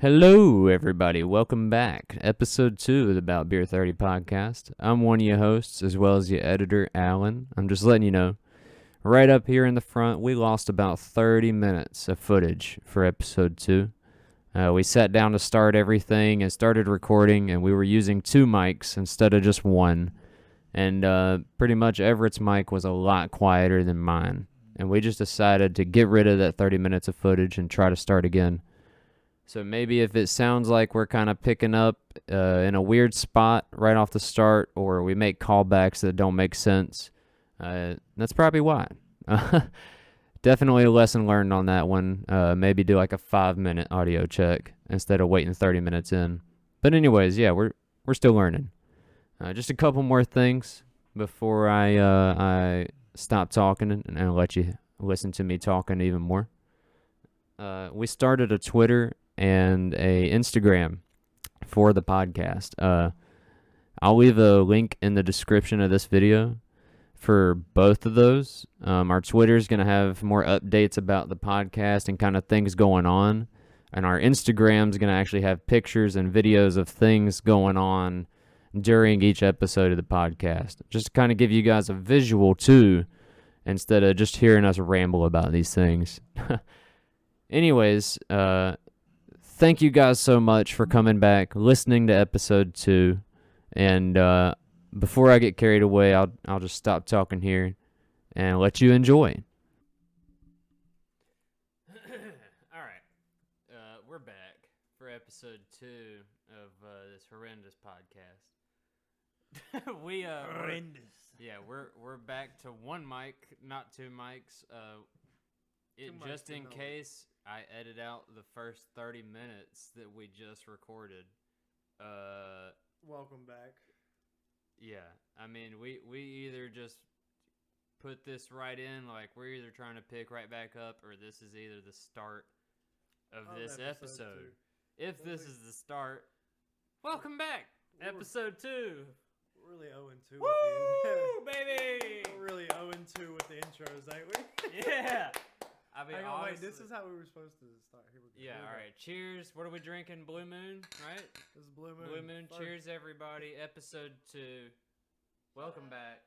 Hello, everybody. Welcome back. Episode 2 of the About Beer 30 podcast. I'm one of your hosts, as well as your editor, Alan. I'm just letting you know, right up here in the front, we lost about 30 minutes of footage for episode 2. We sat down to start everything and started recording, and we were using 2 mics instead of just one. And pretty much Everett's mic was a lot quieter than mine. And we just decided to get rid of that 30 minutes of footage and try to start again. So maybe if it sounds like we're kind of picking up in a weird spot right off the start, or we make callbacks that don't make sense, that's probably why. Definitely a lesson learned on that one. Maybe do like a 5-minute audio check instead of waiting 30 minutes in. But anyways, yeah, we're still learning. Just a couple more things before I stop talking and let you listen to me talking even more. We started a Twitter and a Instagram for the podcast. I'll leave a link in the description of this video for both of those. Our Twitter is going to have more updates about the podcast and kind of things going on. And our Instagram is going to actually have pictures and videos of things going on during each episode of the podcast. Just to kind of give you guys a visual too, instead of just hearing us ramble about these things. Anyways, thank you guys so much for coming back, listening to episode 2. And before I get carried away, I'll just stop talking here and let you enjoy. All right, we're back for episode 2 of this horrendous podcast. Horrendous. Yeah, we're back to one mic, not 2 mics. Just in case I edit out the first 30 minutes that we just recorded. Welcome back. Yeah, I mean, we either just put this right in, like we're either trying to pick right back up, or this is either the start of this episode. If this is the start, welcome back, episode 2. We're really 0-2 Woo, with baby! We're really 0-2 with the intros, ain't we? Yeah. I mean, wait, this is how we were supposed to start. Here we go. Yeah, all right. Cheers. What are we drinking? Blue Moon, right? This is Blue Moon. Blue Moon. First. Cheers, everybody. Episode 2. Welcome back.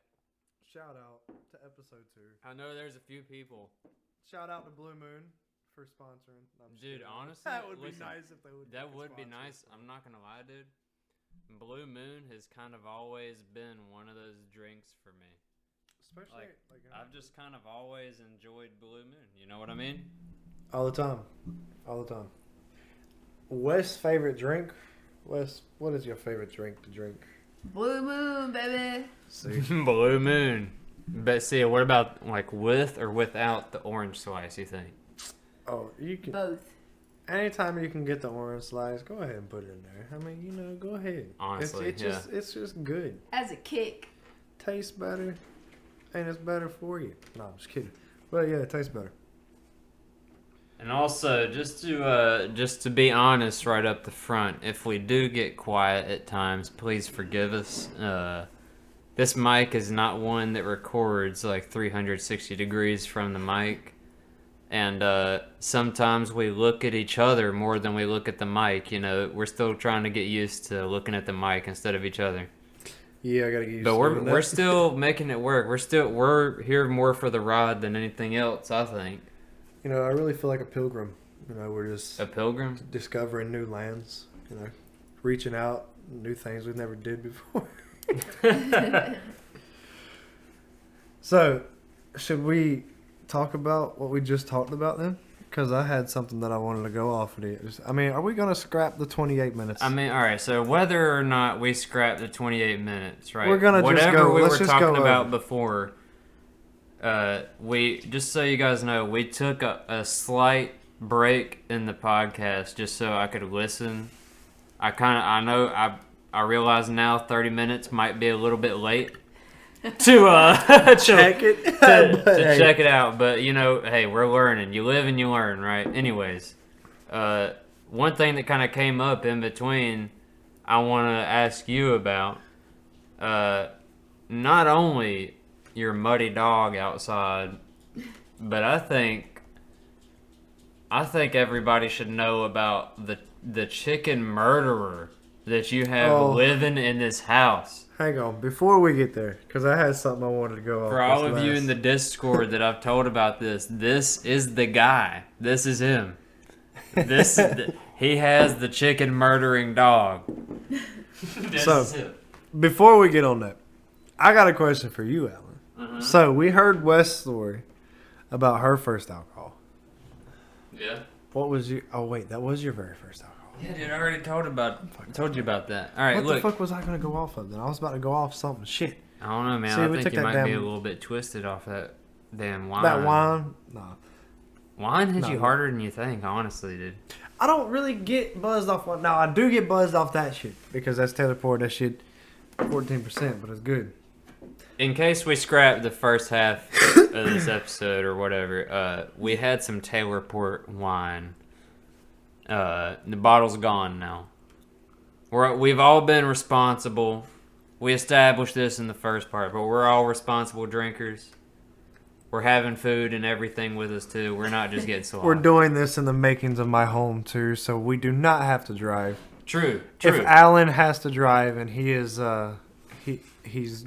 Shout out to episode 2. I know there's a few people. Shout out to Blue Moon for sponsoring. Dude, honestly, that would be nice if they would. That would be nice. I'm not gonna lie, dude. Blue Moon has kind of always been one of those drinks for me. Especially like I've just kind of always enjoyed Blue Moon. You know what I mean? all the time. Wes' favorite drink? Wes, what is your favorite drink to drink? Blue Moon, baby. See? Blue Moon. But see, what about like with or without the orange slice, you think? Oh, you can. Both. Anytime you can get the orange slice, go ahead and put it in there. I mean, go ahead. Honestly, it's just good. As a kick. Tastes better, and it's better for you. No, I'm just kidding. But yeah, it tastes better. And also, just to be honest right up the front, if we do get quiet at times, please forgive us. This mic is not one that records like 360 degrees from the mic. And sometimes we look at each other more than we look at the mic. You know, we're still trying to get used to looking at the mic instead of each other. Yeah, I gotta get used to it. But we're that. still making it work. We're here more for the ride than anything else, I think. You know, I really feel like a pilgrim. You know, we're just A pilgrim? discovering new lands. You know, reaching out, new things we've never did before. So, should we talk about what we just talked about then? Because I had something that I wanted to go off of it. I mean, are we going to scrap the 28 minutes? I mean, all right. So whether or not we scrap the 28 minutes, right? We're gonna whatever just go. we Let's were just talking go about over. before. We just so you guys know, we took a slight break in the podcast just so I could listen. I realize now 30 minutes might be a little bit late to check it. to check it out. But you know, hey, we're learning. You live and you learn, right? Anyways, one thing that kind of came up in between, I want to ask you about. Not only your muddy dog outside, but I think I think everybody should know about the chicken murderer that you have living in this house. Hang on, before we get there, because I had something I wanted to go off. For all of you in the Discord that I've told about this is the guy. This is him. He has the chicken murdering dog. So, before we get on that, I got a question for you, Alan. So, we heard Wes' story about her first alcohol. Yeah. What was you? Oh wait, that was your very first alcohol. Yeah, dude, I already told you about that. All right, what look. the fuck was I gonna go off of then? I was about to go off something. Shit. I don't know, man. See, I we think took you that might be a damn- little bit twisted off that damn wine. That wine? Nah. Wine hits you No. harder than you think, honestly, dude. I don't really get buzzed off one. Now I do get buzzed off that shit because that's Taylor poured that shit 14%, but it's good. In case we scrap the first half of this episode or whatever, we had some Taylor Port wine. The bottle's gone now. We've all been responsible. We established this in the first part, but we're all responsible drinkers. We're having food and everything with us too. We're not just getting sloppy. We're doing this in the makings of my home too, so we do not have to drive. True. If Alan has to drive and he is he's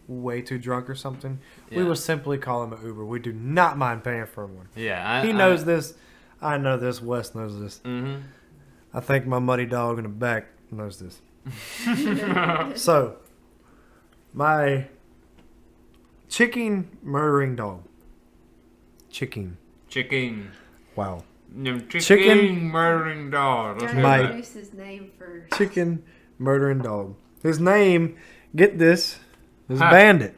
way too drunk or something, we will simply call him an Uber. We do not mind paying for one. Yeah, He knows this. I know this. Wes knows this. Mm-hmm. I think my muddy dog in the back knows this. So, my chicken murdering dog. Chicken. Wow. Chicken murdering dog. Let's Gotta go My- back. introduce his name first. Chicken murdering dog. His name, get this, is Ha. Bandit.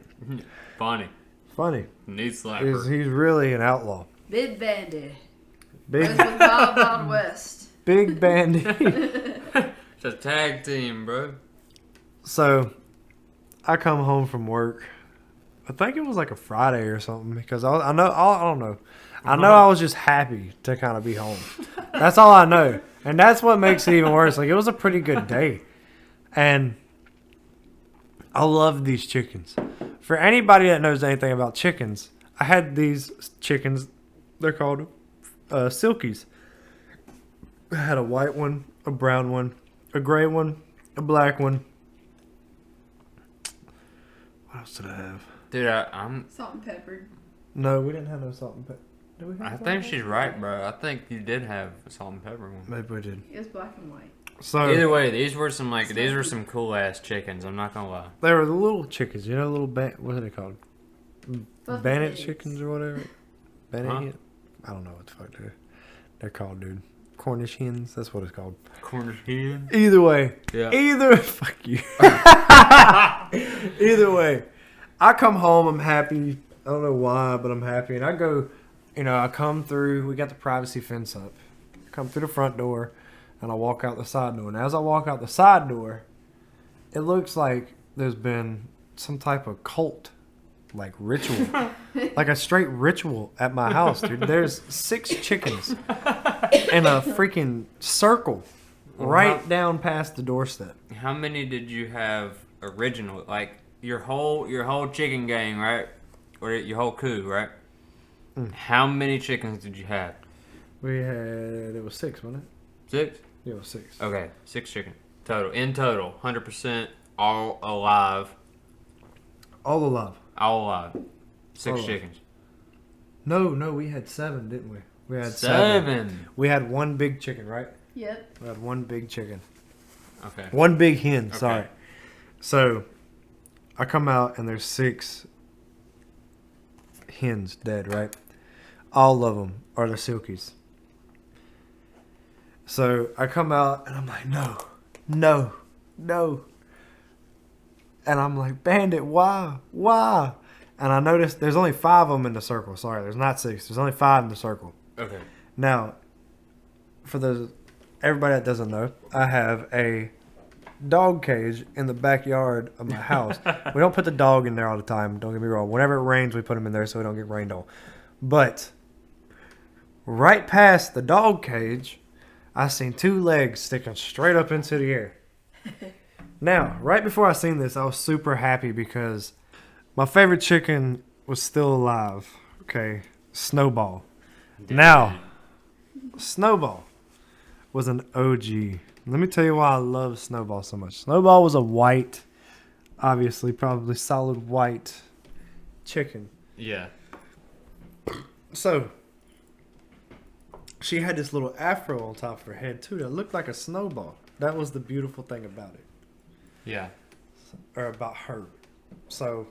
Funny. Funny. Knee slapper. He's really an outlaw. Big Bandit. Big Goes with Wild Wild West. big Bandit. It's a tag team, bro. So, I come home from work. I think it was like a Friday or something because I don't know. I know I was just happy to kind of be home. That's all I know, and that's what makes it even worse. Like it was a pretty good day, and I love these chickens. For anybody that knows anything about chickens, I had these chickens. They're called silkies. I had a white one, a brown one, a gray one, a black one. What else did I have? Dude, I'm. Salt and pepper. No, we didn't have no salt and pepper. Did we have I salt think and she's right, bro. I think you did have a salt and pepper one. pepper? Maybe we did. It was black and white. So Either way, these were some cool ass chickens. I'm not gonna lie. they were the little chickens, little what are they called? Fluffy Bannock heads. chickens or whatever. Bannock Huh? hen? I don't know what the fuck they're called, dude. Cornish hens. That's what it's called. Cornish hen. Either way, Yeah. fuck you. Either way, I come home. I'm happy. I don't know why, but I'm happy. And I go, I come through. We got the privacy fence up. I come through the front door, and I walk out the side door. And as I walk out the side door, it looks like there's been some type of cult, like ritual, like a straight ritual at my house, dude. There's 6 chickens in a freaking circle right down past the doorstep. How many did you have original? Like your whole chicken gang, right? Or your whole coup, right? How many chickens did you have? It was 6, wasn't it? 6? Yeah, it was 6. Okay, 6 chickens total. In total, 100% all alive. All alive. All alive. 6 All alive. chickens. No, we had 7, didn't we? We had 7. We had one big chicken, right? Yep. We had one big chicken. Okay. One big hen, Okay. sorry. So, I come out and there's 6 hens dead, right? All of them are the silkies. So, I come out and I'm like, no. And I'm like, Bandit, why? And I noticed there's only 5 of them in the circle. Sorry, there's not 6. There's only 5 in the circle. Okay. Now, for everybody that doesn't know, I have a dog cage in the backyard of my house. We don't put the dog in there all the time. Don't get me wrong. Whenever it rains, we put him in there so we don't get rained on. But right past the dog cage, I seen 2 legs sticking straight up into the air. Now, right before I seen this, I was super happy because my favorite chicken was still alive. Okay, Snowball. Now, Snowball was an OG. Let me tell you why I love Snowball so much. Snowball was a white, obviously, probably solid white chicken. Yeah. So, she had this little afro on top of her head, too, that looked like a snowball. That was the beautiful thing about it. Yeah. Or about her. So,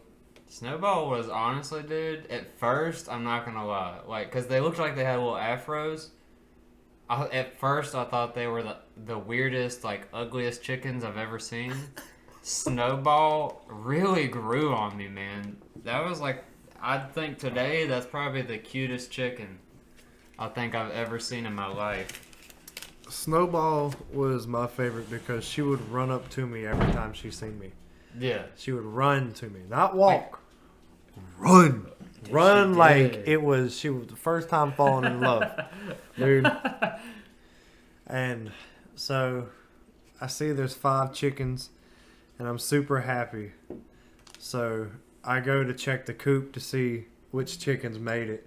Snowball was honestly, dude, at first, I'm not going to lie. Like, because they looked like they had little afros. At first, I thought they were the weirdest, like, ugliest chickens I've ever seen. Snowball really grew on me, man. That was like, I think today that's probably the cutest chicken I think I've ever seen in my life. Snowball was my favorite because she would run up to me every time she seen me. Yeah. She would run to me. Not walk. Run. Run like she was the first time falling in love. Dude. And so I see there's 5 chickens and I'm super happy. So I go to check the coop to see which chickens made it.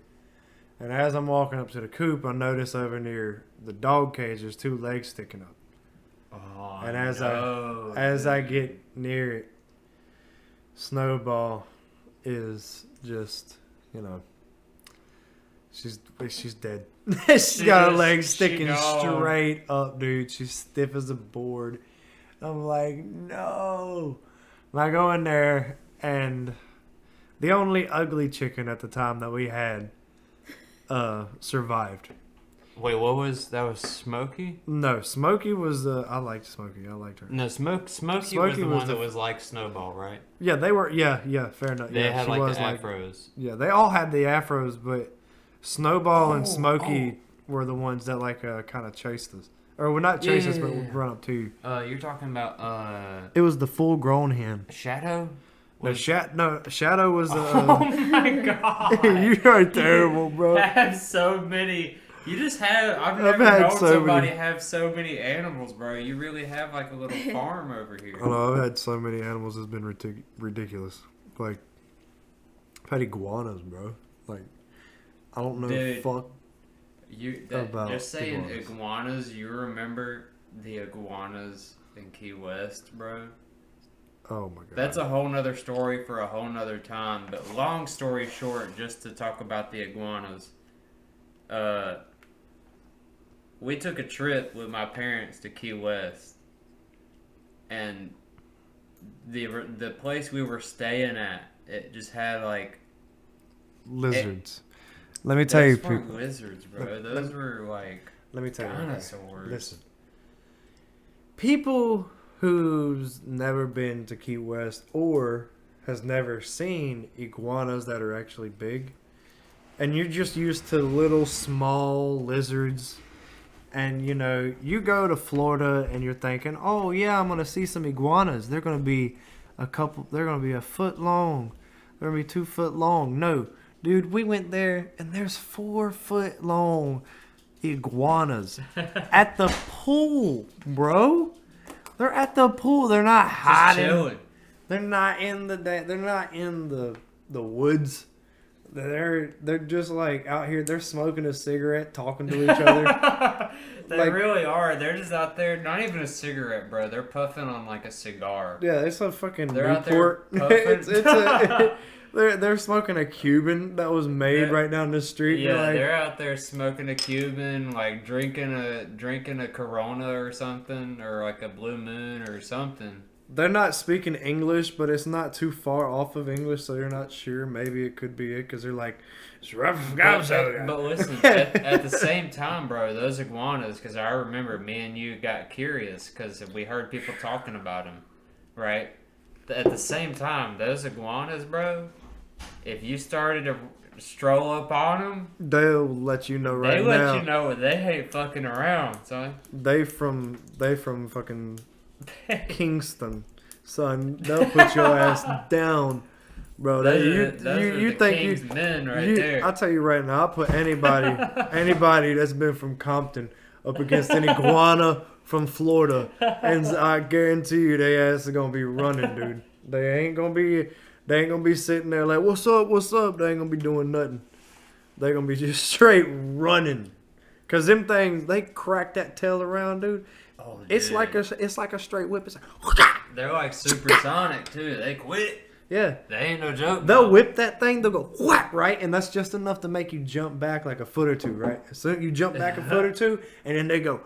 And as I'm walking up to the coop, I notice over near the dog cage there's 2 legs sticking up. Oh, And as I get near it, Snowball is just, she's dead. She's got her legs sticking straight up, dude. She's stiff as a board. I'm like, no. And I go in there, and the only ugly chicken at the time that we had survived. Wait, what was that? Was Smokey? No, Smokey was I liked Smokey. I liked her. No, Smokey was the one that was like Snowball, right? Yeah, they were. Yeah, fair enough. They had she like was the afros. Yeah, they all had the afros, but Snowball and Smokey were the ones that kind of chased us, or would not chase us, but would run up to you. You're talking about It was the full-grown hen. Shadow. Shadow was the. Oh my god! You are terrible, bro. I have so many. You just have. I've never had known so somebody many. have so many animals, bro. You really have like a little farm over here. I know, I've had so many animals. It's been ridiculous. Like, I've had iguanas, bro. Like, I don't know Dude, fuck. About just saying iguanas. you remember the iguanas in Key West, bro? Oh my god. That's a whole nother story for a whole nother time. But long story short, just to talk about the iguanas, we took a trip with my parents to Key West, and the place we were staying at, it just had like lizards. Let me tell you, those weren't people. lizards, bro. Those were like Let me tell you. dinosaurs. Listen. People who's never been to Key West or has never seen iguanas that are actually big, and you're just used to little small lizards, and you go to Florida and you're thinking, oh yeah, I'm gonna see some iguanas. They're gonna be a foot long. They're gonna be 2 foot long. No, dude, we went there and there's 4 foot long iguanas at the pool, bro. They're at the pool. They're not hiding. Just chilling. They're not in the woods. They're just like out here. They're smoking a cigarette, talking to each other. They really are. They're just out there. Not even a cigarette, bro. They're puffing on like a cigar. Yeah, it's a fucking They're out there Newport. They're smoking a Cuban that was made right down the street. Yeah, they're out there smoking a Cuban, like drinking a Corona or something, or like a Blue Moon or something. They're not speaking English, but it's not too far off of English, so you're not sure. Maybe it could be it because they're like, but listen, at the same time, bro, those iguanas, because I remember me and you got curious because we heard people talking about them, right? At the same time, those iguanas, bro, if you started to stroll up on them, they'll let you know right now. They let you know they ain't fucking around, son. They from fucking Kingston, son. They'll put your ass down, bro. Those are the King's men right there. I'll tell you right now. I'll put anybody that's been from Compton up against an iguana from Florida, and I guarantee you, they ass are gonna be running, dude. They ain't gonna be sitting there like, what's up? They ain't gonna be doing nothing. They're gonna be just straight running. Cause them things, they crack that tail around, dude. Oh, It's dude. like a straight whip. It's like, They're like supersonic too. They quit. yeah. They ain't no joke. They'll dog. whip that thing. They'll go whack, right, and that's just enough to make you jump back like a foot or two, right? So you jump back a foot or two, and then they go,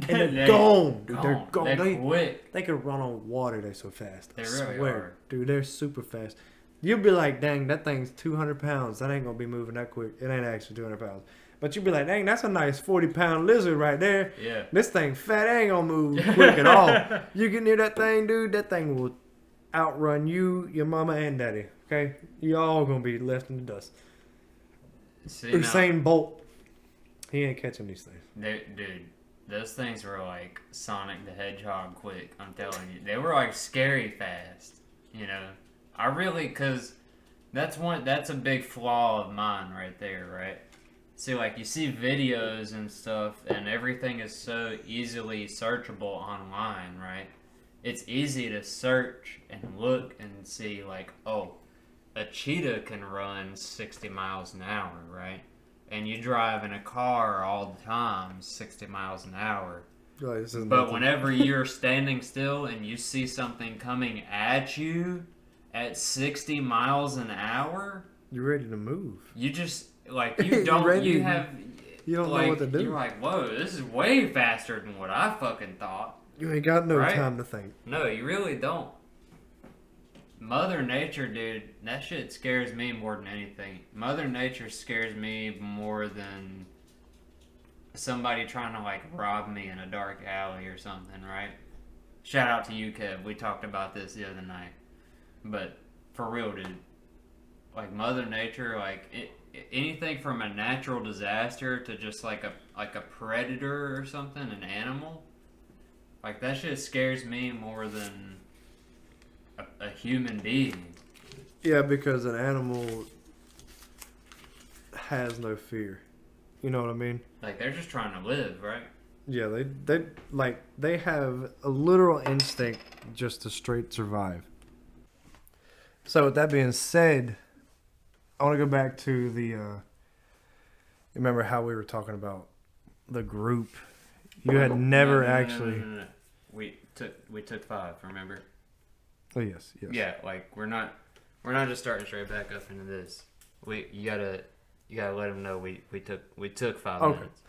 and they're gone, dude. They're gone. They quit. They could run on water. They're so fast. They I really swear, are. dude. They're super fast. You'll be like, dang, that thing's 200 pounds. That ain't gonna be moving that quick. It ain't actually 200 pounds. But you'll be like, dang, that's a nice 40-pound lizard right there. Yeah. This thing fat, ain't gonna move quick at all. You get near that thing, dude, that thing will outrun you, your mama, and daddy. Okay? You all gonna be left in the dust. See, now, Usain Bolt, he ain't catching these things. dude, those things were like Sonic the Hedgehog quick. I'm telling you, they were like scary fast. You know, I really, cause that's a big flaw of mine right there, right? See, like, you see videos and stuff, and everything is so easily searchable online, right? It's easy to search and look and see, like, oh, a cheetah can run 60 miles an hour, right? And you drive in a car all the time, 60 miles an hour. Like, this is But nothing. whenever you're standing still and you see something coming at you at 60 miles an hour, You're ready to move. you just, like, You're you don't, ready. you have, You don't like, know what to do. You're like, whoa, this is way faster than what I fucking thought. You ain't got no Right? time to think. No, you really don't. Mother Nature, dude, that shit scares me more than anything. Mother Nature scares me more than somebody trying to, like, rob me in a dark alley or something, right? Shout out to you, Kev. We talked about this the other night. But, for real, dude. Like, Mother Nature, like, anything from a natural disaster to just, like a predator or something, an animal, like, that shit scares me more than a human being. Yeah, because an animal has no fear. You know what I mean? Like, they're just trying to live, right? Yeah, they have a literal instinct just to straight survive. So with that being said, I want to go back to the remember how we were talking about the group. You had never actually No. We took 5, remember? Oh yes. Yeah, like, we're not just starting straight back up into this. You gotta let them know we took 5 Okay. minutes.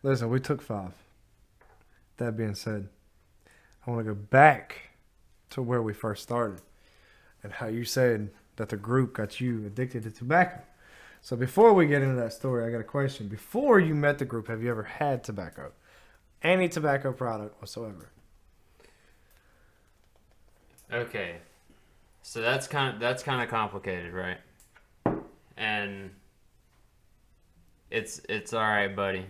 Listen, we took 5. That being said, I want to go back to where we first started and how you said that the group got you addicted to tobacco. So before we get into that story, I got a question. Before you met the group, have you ever had tobacco? Any tobacco product whatsoever? Okay, so that's kind of complicated, right? And it's all right, buddy.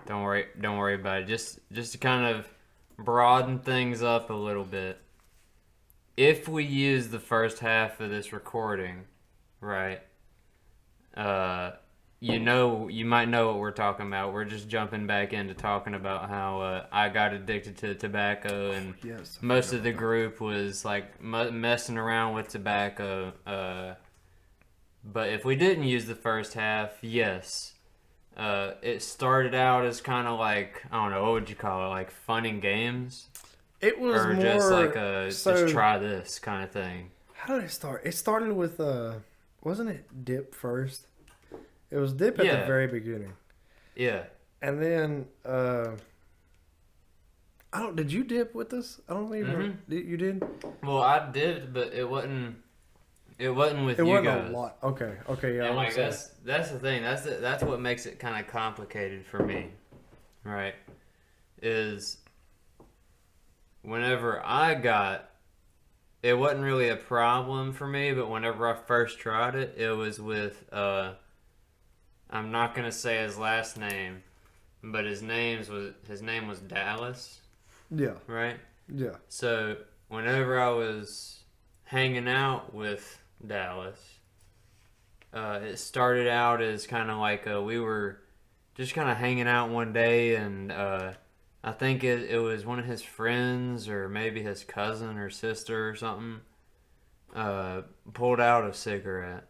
Don't worry about it. Just to kind of broaden things up a little bit. If we use the first half of this recording, right? You might know what we're talking about. We're just jumping back into talking about how I got addicted to tobacco, and Yes. most of the group was like messing around with tobacco. But if we didn't use the first half, yes. It started out as kind of like, I don't know, what would you call it? Like fun and games? It was Or more just like so, just try this kind of thing. How did it start? It started with wasn't it dip first? It was dip at the Yeah. very beginning. Yeah. And then did you dip with us? I don't even you did? Well, I did, but it wasn't with It you wasn't guys. a lot. Okay, yeah. And I like was that's the thing. That's what makes it kind of complicated for me, right? Is whenever it wasn't really a problem for me, but whenever I first tried it, it was with I'm not gonna say his last name, but his name was Dallas, yeah, right? yeah. So whenever I was hanging out with Dallas, it started out as kind of like we were just kind of hanging out one day, and I think it was one of his friends or maybe his cousin or sister or something pulled out a cigarette,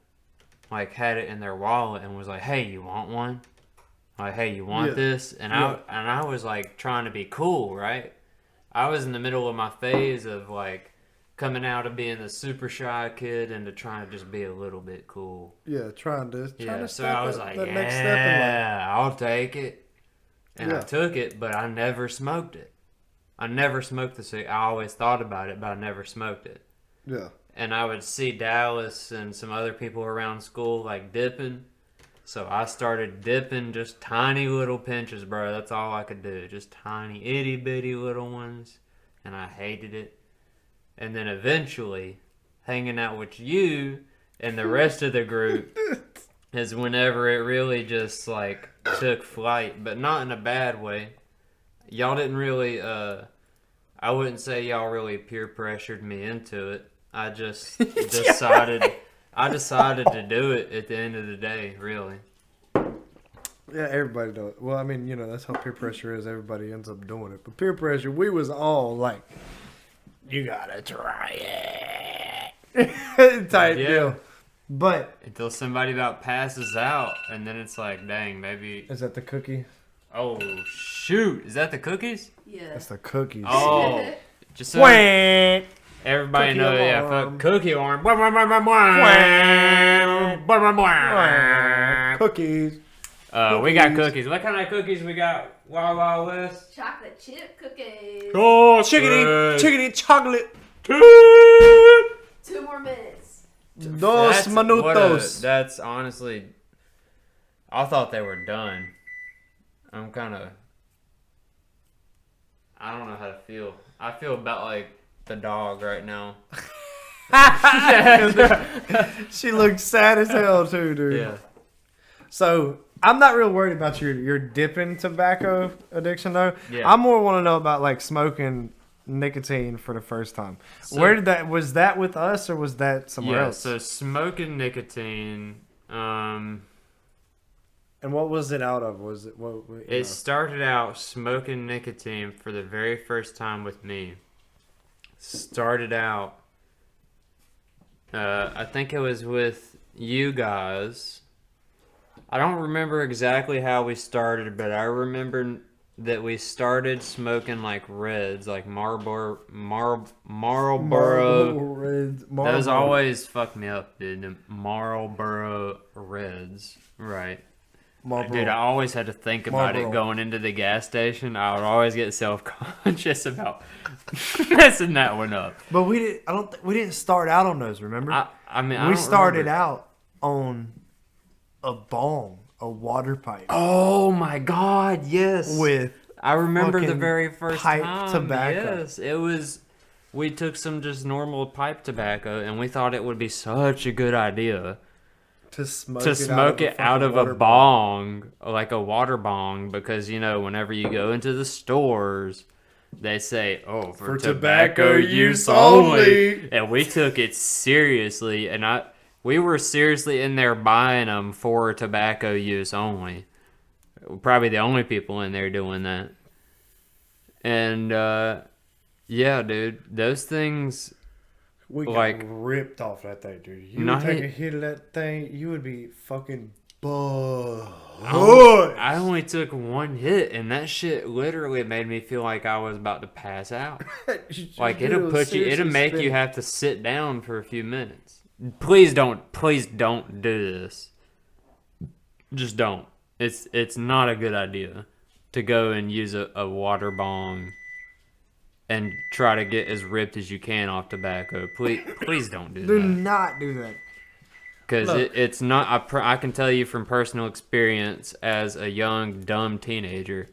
like had it in their wallet and was like, "Hey, you want one?" Like, hey, you want Yeah. this? And Yeah. I was like trying to be cool, right? I was in the middle of my phase of like coming out of being the super shy kid into trying to just be a little bit cool. Yeah, trying to So step I was up like, that next step in life. yeah, I'll take it. And I Yeah. took it, but I never smoked it. I never smoked the cigarette. I always thought about it, but I never smoked it. Yeah. And I would see Dallas and some other people around school like dipping. So I started dipping just tiny little pinches, bro. That's all I could do. Just tiny, itty bitty little ones. And I hated it. And then eventually, hanging out with you and the rest of the group is whenever it really just like took flight, but not in a bad way. Y'all didn't really, I wouldn't say y'all really peer pressured me into it. I just decided to do it at the end of the day, really. Yeah, everybody does. Well, I mean, that's how peer pressure is. Everybody ends up doing it. But peer pressure, we was all like, you gotta try it. Type deal. But Until somebody about passes out, and then it's like, dang, maybe. is that the cookie? Oh, shoot. Is that the cookies? Yeah. That's the cookies. Oh. Just so Wah! everybody Cookie knows, yeah, alarm. fuck cookie alarm. Blah, blah, blah, blah, blah. Blah, blah, blah. Cookies. We got cookies. What kind of cookies we got? Wild Wild West? Chocolate chip cookies. Oh, Chickadee chocolate. 2 more minutes. Dos minutos. That's honestly, I thought they were done. I'm kind of, I don't know how to feel. I feel about like the dog right now. She looks sad as hell too, dude. Yeah. So I'm not real worried about your dipping tobacco addiction though. Yeah. I more want to know about like smoking nicotine for the first time. So- Where did that was that with us or was that somewhere Yeah, else? so smoking nicotine, And what was it out of? Was it what? it started out smoking nicotine for the very first time with me. Started out, I think it was with you guys. I don't remember exactly how we started, but I remember that we started smoking like reds, like Marlboro. Reds. Those always fuck me up, dude. The Marlboro Reds, right? Marlboro. Dude, I always had to think about it Marlboro. going into the gas station. I would always get self-conscious about messing that one up. But we didn't. I don't. We didn't start out on those. Remember? I mean, I we don't started remember. out on a bong, a water pipe Oh my God! Yes. with. I remember the fucking very first pipe time. tobacco. Yes, it was. We took some just normal pipe tobacco, and we thought it would be such a good idea To smoke it out of a bong, like a water bong, because whenever you go into the stores, they say, "Oh, for tobacco use only," and we took it seriously, and we were seriously in there buying them for tobacco use only. Probably the only people in there doing that, and yeah, dude, those things. We got like- ripped off that thing, dude. You No, would take he- a hit of that thing, you would be fucking buzzed. I only took one hit, and that shit literally made me feel like I was about to pass out. Like it'll make you have to sit down for a few minutes. Please don't do this. Just don't. It's not a good idea to go and use a water bong and try to get as ripped as you can off tobacco. Please don't do Do that. not do that. Because Look. it's not. I can tell you from personal experience as a young dumb teenager,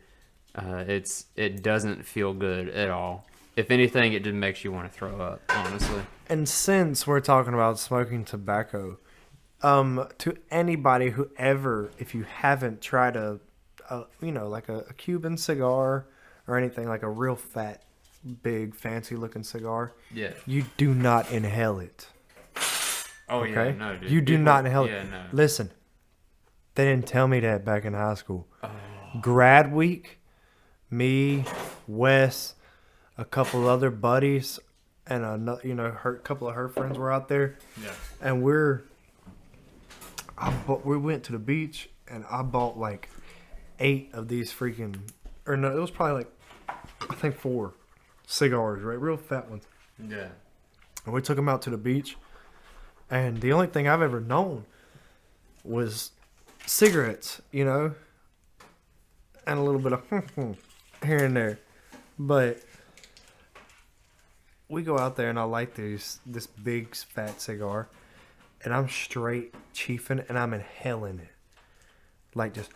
it doesn't feel good at all. If anything, it just makes you want to throw up. Honestly. And since we're talking about smoking tobacco, to anybody who ever, if you haven't tried like a Cuban cigar or anything like a real fat, big, fancy looking cigar, Yeah. you do not inhale it. Oh Okay? yeah. No, dude. You do not inhale it. Yeah, no. Listen, they didn't tell me that back in high school. Grad week, me, Wes, a couple other buddies, and a couple of her friends were out there, Yeah. and we went to the beach, and I bought like 8 of these freaking, or no, it was probably like, I think 4 cigars, right? Real fat ones. Yeah. And we took them out to the beach. And the only thing I've ever known was cigarettes, you know, and a little bit of here and there. But we go out there and I light this big fat cigar, and I'm straight chiefing and I'm inhaling it, like just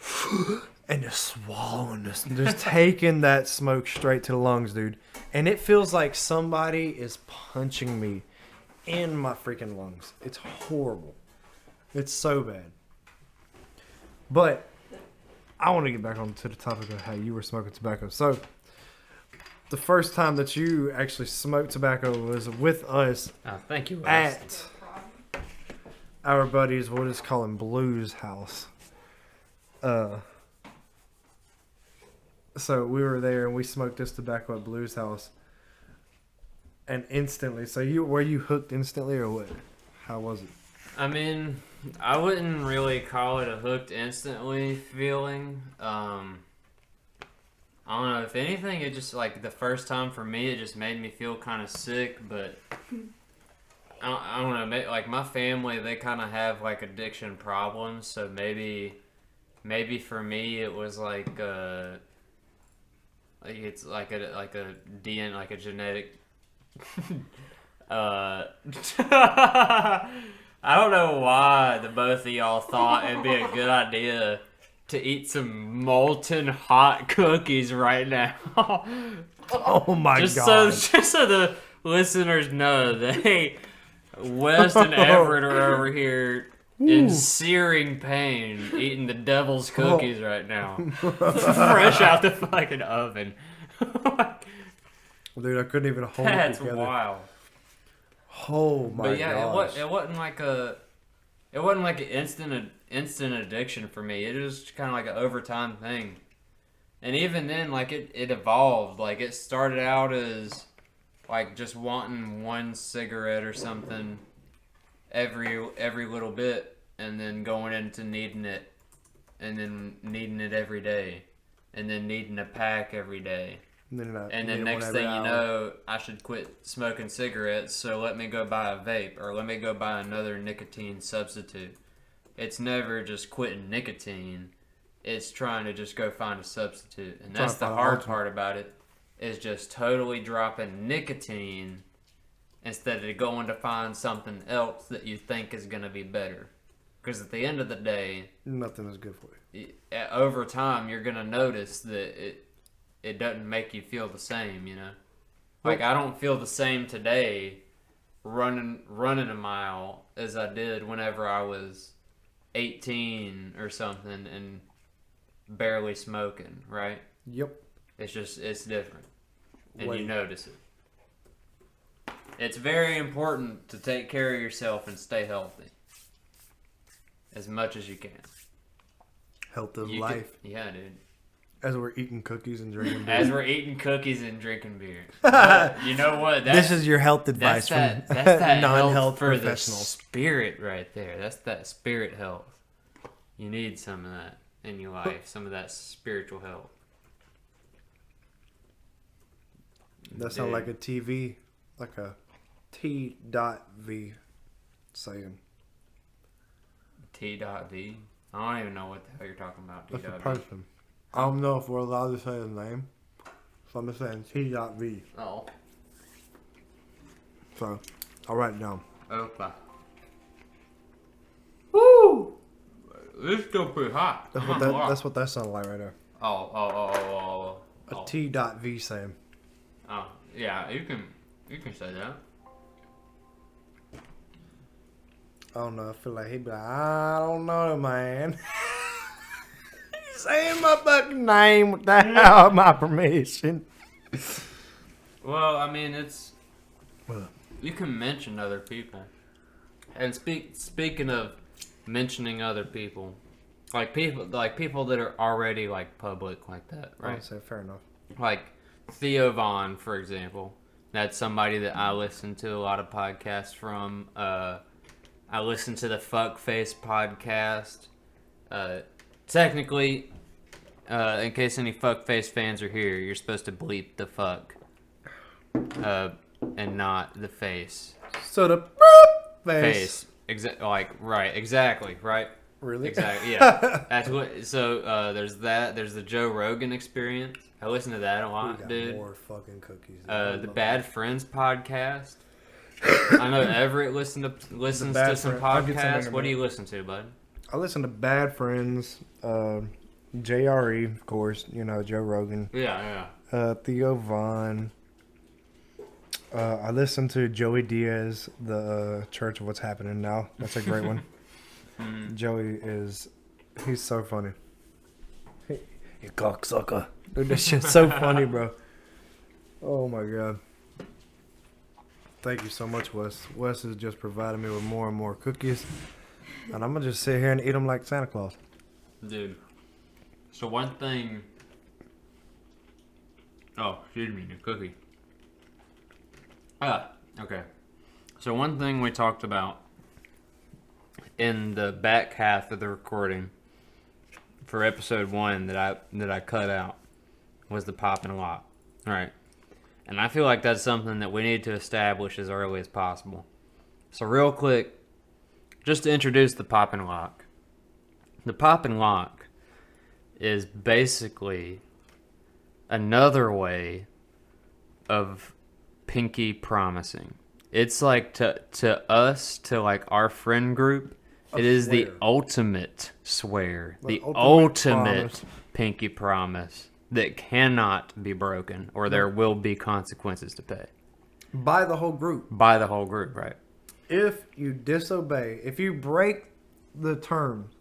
and just swallowing this, just taking that smoke straight to the lungs, dude. And it feels like somebody is punching me in my freaking lungs. It's horrible. It's so bad. But I want to get back onto the topic of how you were smoking tobacco. So the first time that you actually smoked tobacco was with us Oh, thank you, Wes. at our buddies, we'll just call him Blue's house. So we were there and we smoked this tobacco at Blue's house. And instantly, so were you hooked instantly or what? How was it? I mean, I wouldn't really call it a hooked instantly feeling. I don't know. If anything, it just, like, the first time for me, it just made me feel kind of sick, but I don't know. Like, my family, they kind of have, like, addiction problems, so maybe for me it was like it's like a DNA, like a genetic. I don't know why the both of y'all thought it'd be a good idea to eat some molten hot cookies right now. Oh my just god. just so the listeners know that West and Everett are over here in searing pain eating the devil's cookies right now. Fresh out the fucking oven. Dude, I couldn't even hold it That's together. wild. Oh my But yeah, gosh. it wasn't like an instant addiction for me. It was kind of like an overtime thing. And even then, like it evolved. Like it started out as like just wanting one cigarette or something every little bit, and then going into needing it, and then needing it every day, and then needing a pack every day. And then next thing you know, I should quit smoking cigarettes, so let me go buy a vape, or let me go buy another nicotine substitute. It's never just quitting nicotine. It's trying to just go find a substitute. And that's the hard part about it, is just totally dropping nicotine instead of going to find something else that you think is going to be better. Because at the end of the day, nothing is good for you. Over time, you're going to notice that it doesn't make you feel the same, you know? Like, I don't feel the same today running a mile as I did whenever I was 18 or something and barely smoking, right? Yep. It's different. And you notice it. It's very important to take care of yourself and stay healthy. As much as you can. Health is life. Yeah, dude. As we're eating cookies and drinking beer. As we're eating cookies and drinking beer. You know what? This is your health advice that's from that non-health health for professionals. the spirit right there. That's that spirit health. You need some of that in your life. Some of that spiritual health. That sounds like a TV, like a T.V saying. T.V? I don't even know what the hell you're talking about. That's a T.V. person. I don't know if we're allowed to say his name. So I'm just saying T.V. Oh. So, I'll write it down. Okay. Woo! It's still pretty hot. That's what that sounded like right there. Oh. A T.V saying. Oh, yeah, you can say that. I don't know. I feel like he'd be like, I don't know, man. He's saying my fucking name without my permission. Well, I mean, What? you can mention other people. And speaking of mentioning other people, like people that are already like public like that, I would right? say fair enough. Like Theo Vaughn, for example. That's somebody that I listen to a lot of podcasts from. I listen to the Fuckface podcast. Technically, in case any fuckface fans are here, you're supposed to bleep the fuck, and not the face. So the face. Exactly, right? Really? Exactly, yeah. That's what. So there's that. There's the Joe Rogan Experience. I listen to that a We lot, got dude. more fucking cookies. The Bad Friends podcast. I know Everett listens to some I'll get some in a podcasts. What do minute. you listen to, bud? I listen to Bad Friends, JRE, of course. You know, Joe Rogan. Yeah. Theo Vaughn. I listen to Joey Diaz, the Church of What's Happening Now. That's a great one. Joey he's so funny. Hey, you cocksucker. Dude, this shit's so funny, bro. Oh my god. Thank you so much, Wes. Wes has just provided me with more and more cookies. And I'm going to just sit here and eat them like Santa Claus. Dude. So one thing... Oh, excuse me, the cookie. Okay. So one thing we talked about in the back half of the recording for episode 1 that I cut out was the pop and lock. All right. And I feel like that's something that we need to establish as early as possible. So real quick, just to introduce the pop and lock. The pop and lock is basically another way of pinky promising. It's like to us, to like our friend group, it is the ultimate swear. The ultimate pinky promise that cannot be broken, or there will be consequences to pay. By the whole group. By the whole group, right. If you disobey, if you break the terms,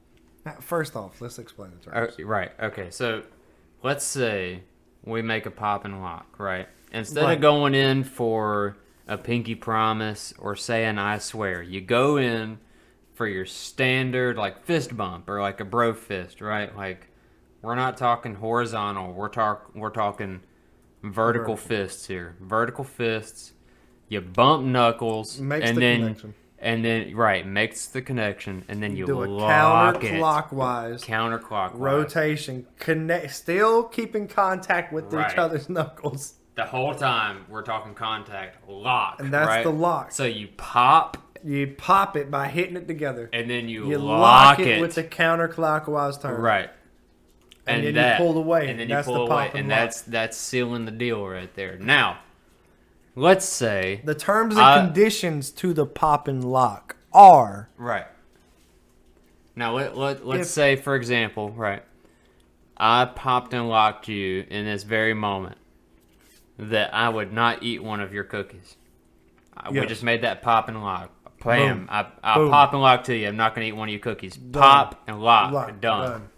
first off, let's explain the terms. Right, okay, so let's say we make a pop and lock, right? Instead Right. of going in for a pinky promise or saying I swear, you go in for your standard like fist bump or like a bro fist, right? Like we're not talking horizontal, we're talking vertical fists here. Vertical fists, you bump knuckles Makes and the then connection. and then right, makes the connection and then you do a lock it. counterclockwise Counterclockwise. rotation, connect, still keeping contact with Right. each other's knuckles. The whole time we're talking contact lock, And that's right? the lock. So you pop You pop it by hitting it together. and then you lock lock it with the counterclockwise turn. right, And then you pull away. and then That's you the pull pop away, and and lock. that's sealing the deal right there. Now, let's say The terms and conditions to the pop and lock are right. Now let's If- say, for example, right, I popped and locked you in this very moment that I would not eat one of your cookies. We Yes. just made that pop and lock. Bam. Boom. I Boom. pop and lock to you. I'm not going to eat one of your cookies. Pop and lock. Lock. Done.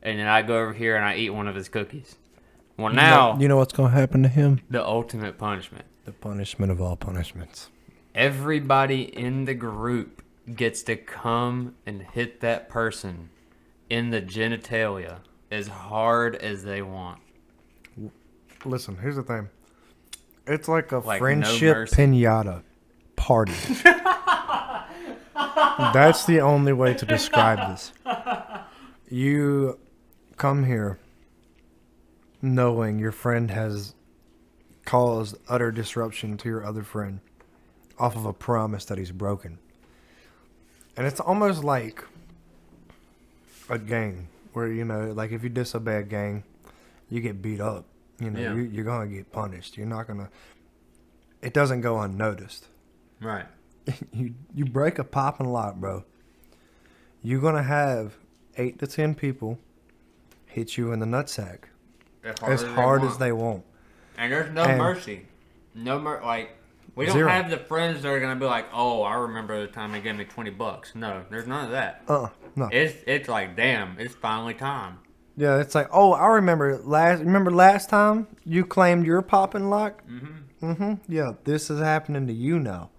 And then I go over here and I eat one of his cookies. Well, now, you know what's going to happen to him? the ultimate punishment. The punishment of all punishments. Everybody in the group gets to come and hit that person in the genitalia as hard as they want. Listen, here's the thing. It's like a Like, no friendship mercy. pinata party. That's the only way to describe this. You come here knowing your friend has caused utter disruption to your other friend off of a promise that he's broken. And it's almost like a gang where, you know, like if you disobey a gang, you get beat up. You know, Yeah. you're going to get punished. You're not going to... It doesn't go unnoticed. Right. You break a pop and lock, bro. You're going to have 8 to 10 people hit you in the nutsack as hard as they want. And there's no And- mercy. No like we don't Zero. have the friends that are gonna be like, oh, I remember the time they gave me $20. No, there's none of that. No. It's like, damn, it's finally time. Yeah, it's like, oh, I remember last time you claimed your pop and lock? Yeah, this is happening to you now.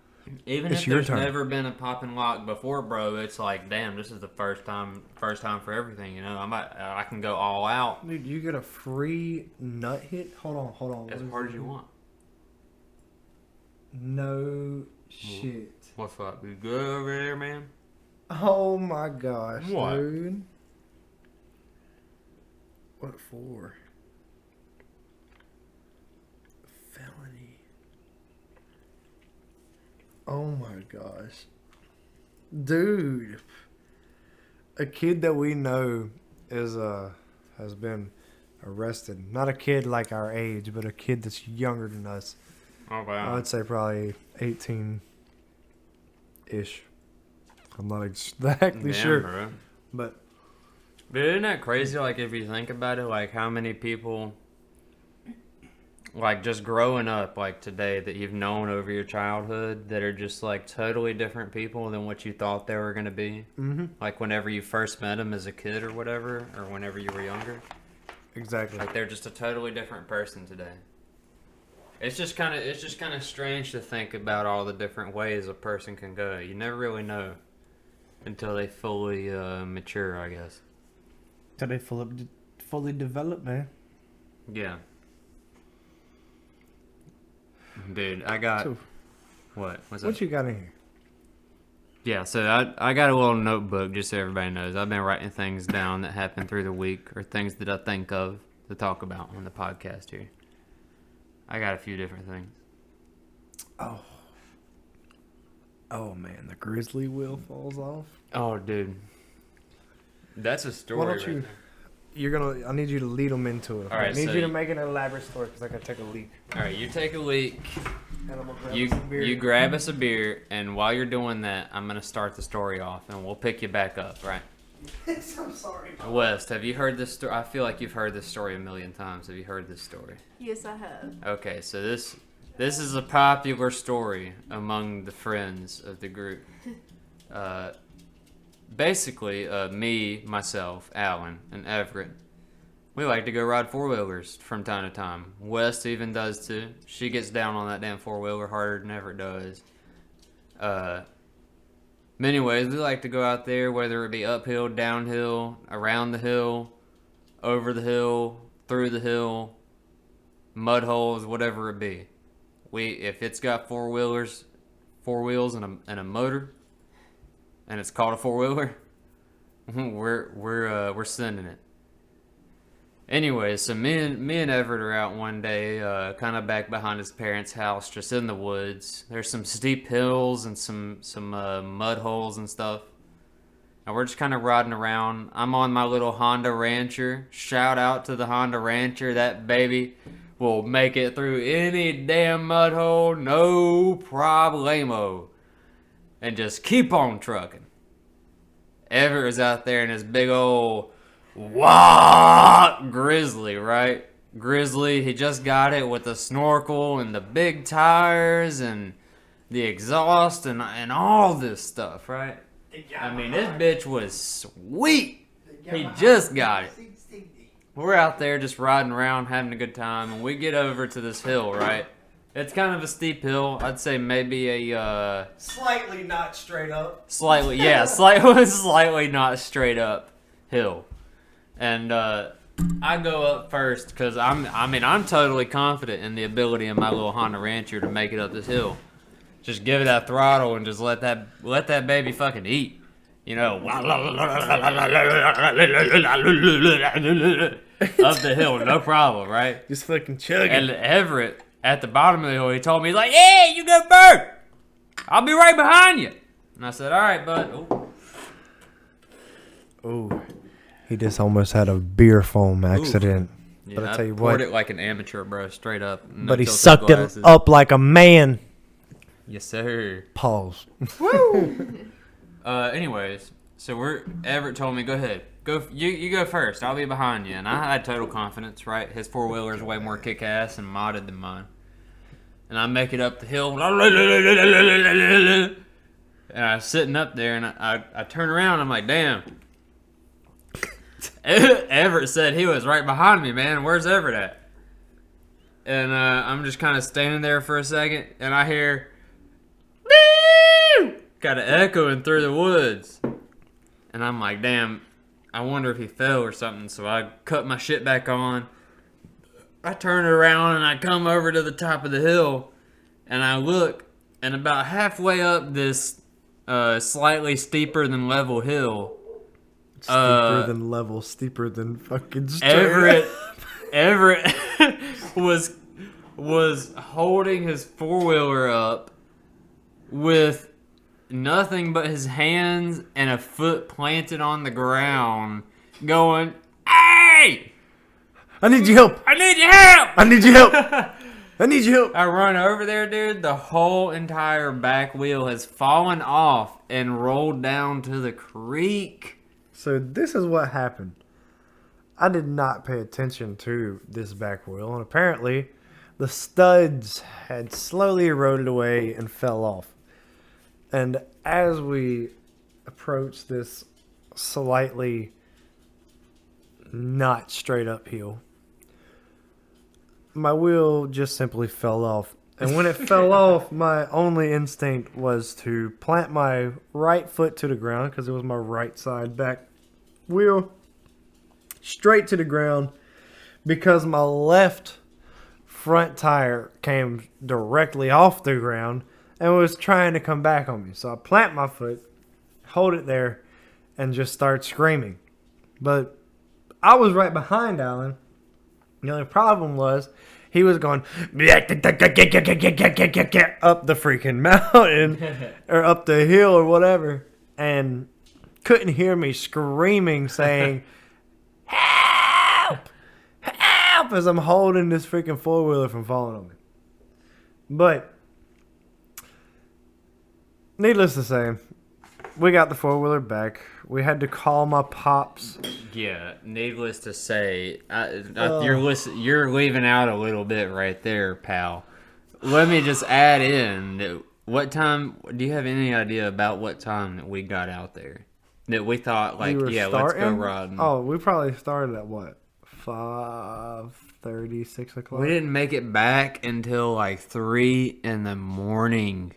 Even It's if your there's turn. never been a pop and lock before, bro, it's like, damn, this is the first time for everything. You know, I can go all out Dude, you get a free nut hit? Hold on. as hard as you want. No shit. What's up? You good over there, man? Oh my gosh, What? dude. What for? Felony. Oh my gosh. Dude. A kid that we know has been arrested. Not a kid like our age, but a kid that's younger than us. Oh, I wow. would say probably 18-ish. I'm not exactly Damn, sure. bro. But But isn't that crazy, like, if you think about it, like, how many people, like, just growing up, like, today that you've known over your childhood that are just, like, totally different people than what you thought they were going to be? mm-hmm. Like, whenever you first met them as a kid or whatever, or whenever you were younger. Exactly. Like, they're just a totally different person today. It's just kind of strange to think about all the different ways a person can go. You never really know until they fully mature, I guess. Till they fully develop, man. Yeah. Dude, I got... So, What? What's what that? you got in here? Yeah, so I got a little notebook, just so everybody knows. I've been writing things down that happened through the week, or things that I think of to talk about on the podcast here. I got a few different things. Oh man, the grizzly wheel falls off. Oh, dude. That's a story. Why don't right you? there. I need you to lead them into it. All right, I need so you to you- make an elaborate story because I gotta take a leak. All right, you take a leak. And I'm gonna grab You some beer. you grab us a beer, and while you're doing that, I'm gonna start the story off, and we'll pick you back up, right? I'm sorry. West, have you heard this story? I feel like you've heard this story a million times. Have you heard this story? Yes, I have. Okay, so this is a popular story among the friends of the group. Basically, me, myself, Alan, and Everett, we like to go ride four-wheelers from time to time. West even does too. She gets down on that damn four-wheeler harder than Everett does. Many ways, we like to go out there, whether it be uphill, downhill, around the hill, over the hill, through the hill, mud holes, whatever it be. If it's got four wheels and a motor, and it's called a four-wheeler, we're sending it. Anyway, so me and Everett are out one day, kind of back behind his parents' house, just in the woods. There's some steep hills and some mud holes and stuff. And we're just kind of riding around. I'm on my little Honda Rancher. Shout out to the Honda Rancher. That baby will make it through any damn mud hole, no problemo. And just keep on trucking. Everett was out there in his big old Grizzly, right? Grizzly, he just got it with the snorkel and the big tires and the exhaust and all this stuff, right? I mean, this bitch was sweet. He just got it. We're out there just riding around, having a good time, and we get over to this hill, right? It's kind of a steep hill. I'd say maybe a Slightly not straight up. slightly not straight up hill. And I go up first because I'm totally confident in the ability of my little Honda Rancher to make it up this hill. Just give it that throttle and just let that baby fucking eat. You know, up the hill, no problem, right? Just fucking chugging. And Everett, at the bottom of the hill, he told me, he's like, "Yeah, you go first. I'll be right behind you." And I said, "All right, bud." Ooh. He just almost had a beer foam accident. Yeah, But I I tell you poured what. it like an amateur, bro, straight up. No But he tilted sucked glasses. it up like a man. Yes, sir. Pause. Anyways, so Everett told me, go ahead. You go first. I'll be behind you. And I had total confidence, right? His four-wheeler is way more kick-ass and modded than mine. And I make it up the hill. And I was sitting up there, and I turn around, and I'm like, damn. Everett said he was right behind me, man. Where's Everett at? And I'm just kind of standing there for a second, and I hear... Got an echoing through the woods. And I'm like, damn, I wonder if he fell or something. So I cut my shit back on. I turn around and I come over to the top of the hill. And I look, and about halfway up this slightly steeper than level hill, Steeper than level, steeper than fucking straight. Everett was holding his four-wheeler up with nothing but his hands and a foot planted on the ground, going, "Hey! I need your help! I need your help! I need your help! I need your help!" I run over there, dude. The whole entire back wheel has fallen off and rolled down to the creek. So this is what happened. I did not pay attention to this back wheel, and apparently the studs had slowly eroded away and fell off. And as we approached this slightly not straight uphill, my wheel just simply fell off. And when it fell off, my only instinct was to plant my right foot to the ground, because it was my right side back wheel, straight to the ground, because my left front tire came directly off the ground and was trying to come back on me. So I plant my foot, hold it there, and just start screaming. But I was right behind Alan. The only problem was he was going up the freaking mountain or up the hill or whatever, and couldn't hear me screaming, saying, "Help! Help!" as I'm holding this freaking four-wheeler from falling on me. But needless to say, we got the four-wheeler back. We had to call my pops. Yeah, needless to say, you're leaving out a little bit right there, pal. Let me just add in that what time, do you have any idea about what time that we got out there? That we thought, like, We were yeah, starting? let's go riding. Oh, we probably started at what? 5:30, 6 o'clock? We didn't make it back until like 3 in the morning.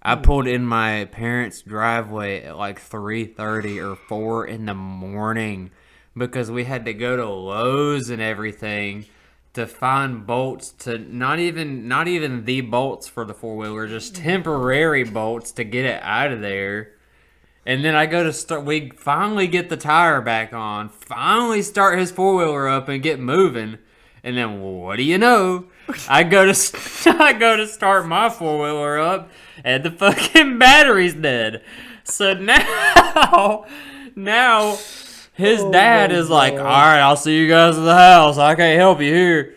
I pulled in my parents' driveway at like 3:30 or 4 in the morning because we had to go to Lowe's and everything to find bolts to not even the bolts for the four-wheeler, just temporary bolts to get it out of there. And then I go to start. We finally get the tire back on. Finally start his four-wheeler up and get moving. And then what do you know? I go to start my four-wheeler up, and the fucking battery's dead. So now his dad is like, "All right, I'll see you guys at the house. I can't help you here."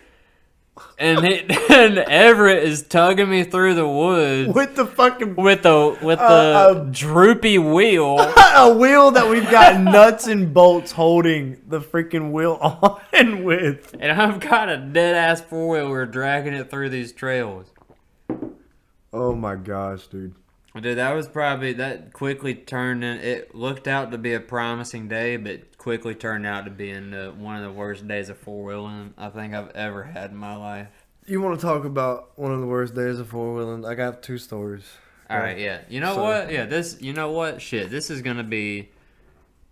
And Everett is tugging me through the woods With the fucking... with the droopy wheel. a wheel that we've got nuts and bolts holding the freaking wheel on with. And I've got a dead-ass four-wheeler dragging it through these trails. Oh my gosh, dude. Dude, that quickly turned in. It looked out to be a promising day, but quickly turned out to be one of the worst days of four-wheeling I think I've ever had in my life. You want to talk about one of the worst days of four-wheeling? I got 2 stories. All right, yeah. You know what? Yeah, you know what? Shit, this is going to be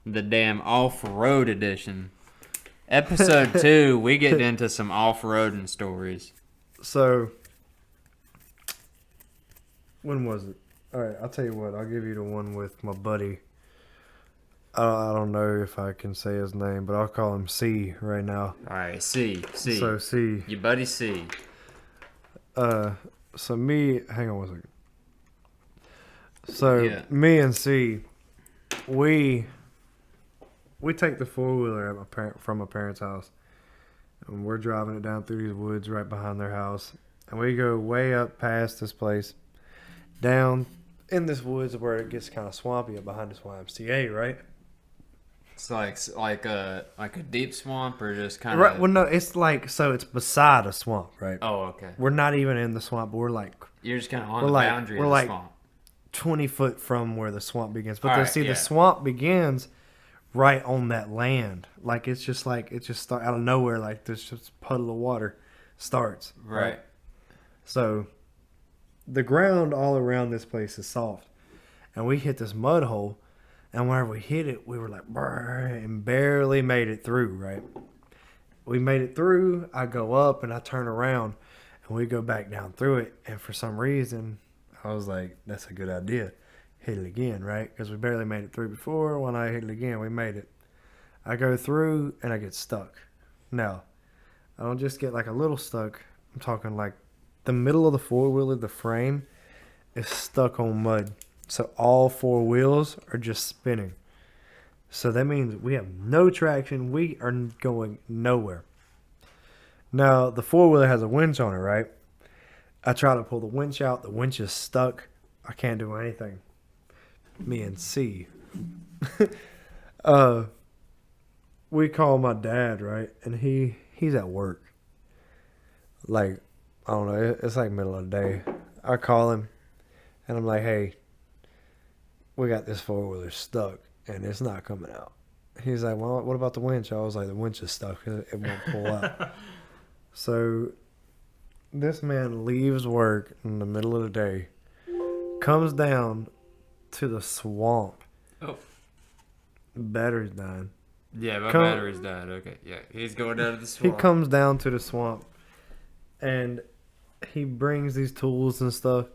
the damn off-road edition. Episode 2, we get into some off-roading stories. So, when was it? All right, I'll tell you what. I'll give you the one with my buddy. I don't know if I can say his name, but I'll call him C right now. All right, C. So, C. Your buddy C. So hang on one second. So, me and C, we take the four-wheeler from my parents' house, and we're driving it down through these woods right behind their house, and we go way up past this place, down in this woods where it gets kind of swampy up behind this YMCA, right? It's like a deep swamp or just kind of... Right, well, no, it's like, so it's beside a swamp, right? Oh, okay. We're not even in the swamp, but we're like... You're just kind of on the boundary of the swamp. 20 foot from where the swamp begins. But Right, the swamp begins right on that land. Like, it's just start out of nowhere, like there's just a puddle of water starts. Right. So the ground all around this place is soft. And we hit this mud hole, and whenever we hit it, we were like, brrr, and barely made it through, right? We made it through, I go up and I turn around, and we go back down through it, and for some reason, I was like, that's a good idea. Hit it again, right? Because we barely made it through before. When I hit it again, we made it. I go through and I get stuck. Now, I don't just get like a little stuck. I'm talking like the middle of the four-wheeler, the frame, is stuck on mud. So all four wheels are just spinning. So that means we have no traction. We are going nowhere. Now, the four-wheeler has a winch on it, right? I try to pull the winch out. The winch is stuck. I can't do anything. Me and C. We call my dad, right? And he's at work. Like, I don't know. It's like middle of the day. I call him, and I'm like, hey, we got this four-wheeler stuck, and it's not coming out. He's like, well, what about the winch? I was like, the winch is stuck. It won't pull out. So this man leaves work in the middle of the day, comes down to the swamp. Oh. Battery's dying. Yeah, my battery's died. Okay, yeah. He's going down to the swamp. He comes down to the swamp, and he brings these tools and stuff,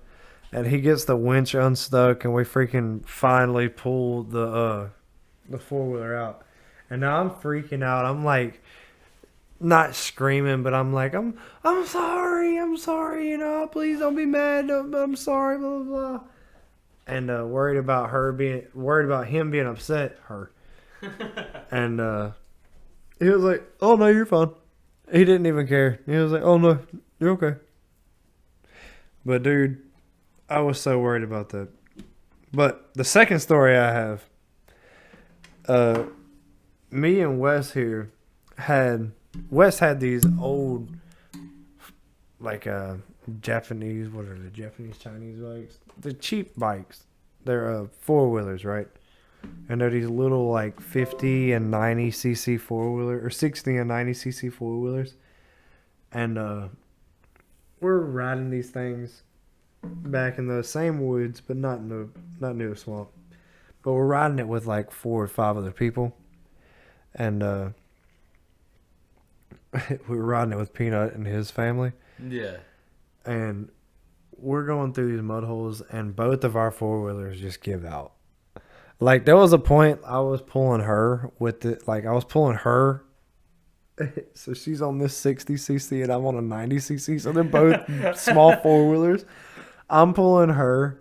and he gets the winch unstuck, and we freaking finally pull the four-wheeler out. And now I'm freaking out. I'm like, not screaming, but I'm like, I'm sorry, you know, please don't be mad, I'm sorry, blah, blah, blah. And worried about him being upset, her. And he was like, oh no, you're fine. He didn't even care. He was like, oh no, you're okay. But dude, I was so worried about that. But the second story I have, me and Wes here had these old, like Japanese, what are the Japanese Chinese bikes? The cheap bikes. They're four-wheelers, right? And they're these little like 50 and 90 cc four-wheeler, or 60 and 90 cc four-wheelers. And we're riding these things back in the same woods, but not near the swamp. But we're riding it with like 4 or 5 other people. And we were riding it with Peanut and his family. Yeah. And we're going through these mud holes, and both of our four-wheelers just give out. Like, there was a point I was pulling her with it. Like, I was pulling her. So she's on this 60cc and I'm on a 90cc. So they're both small four-wheelers. I'm pulling her,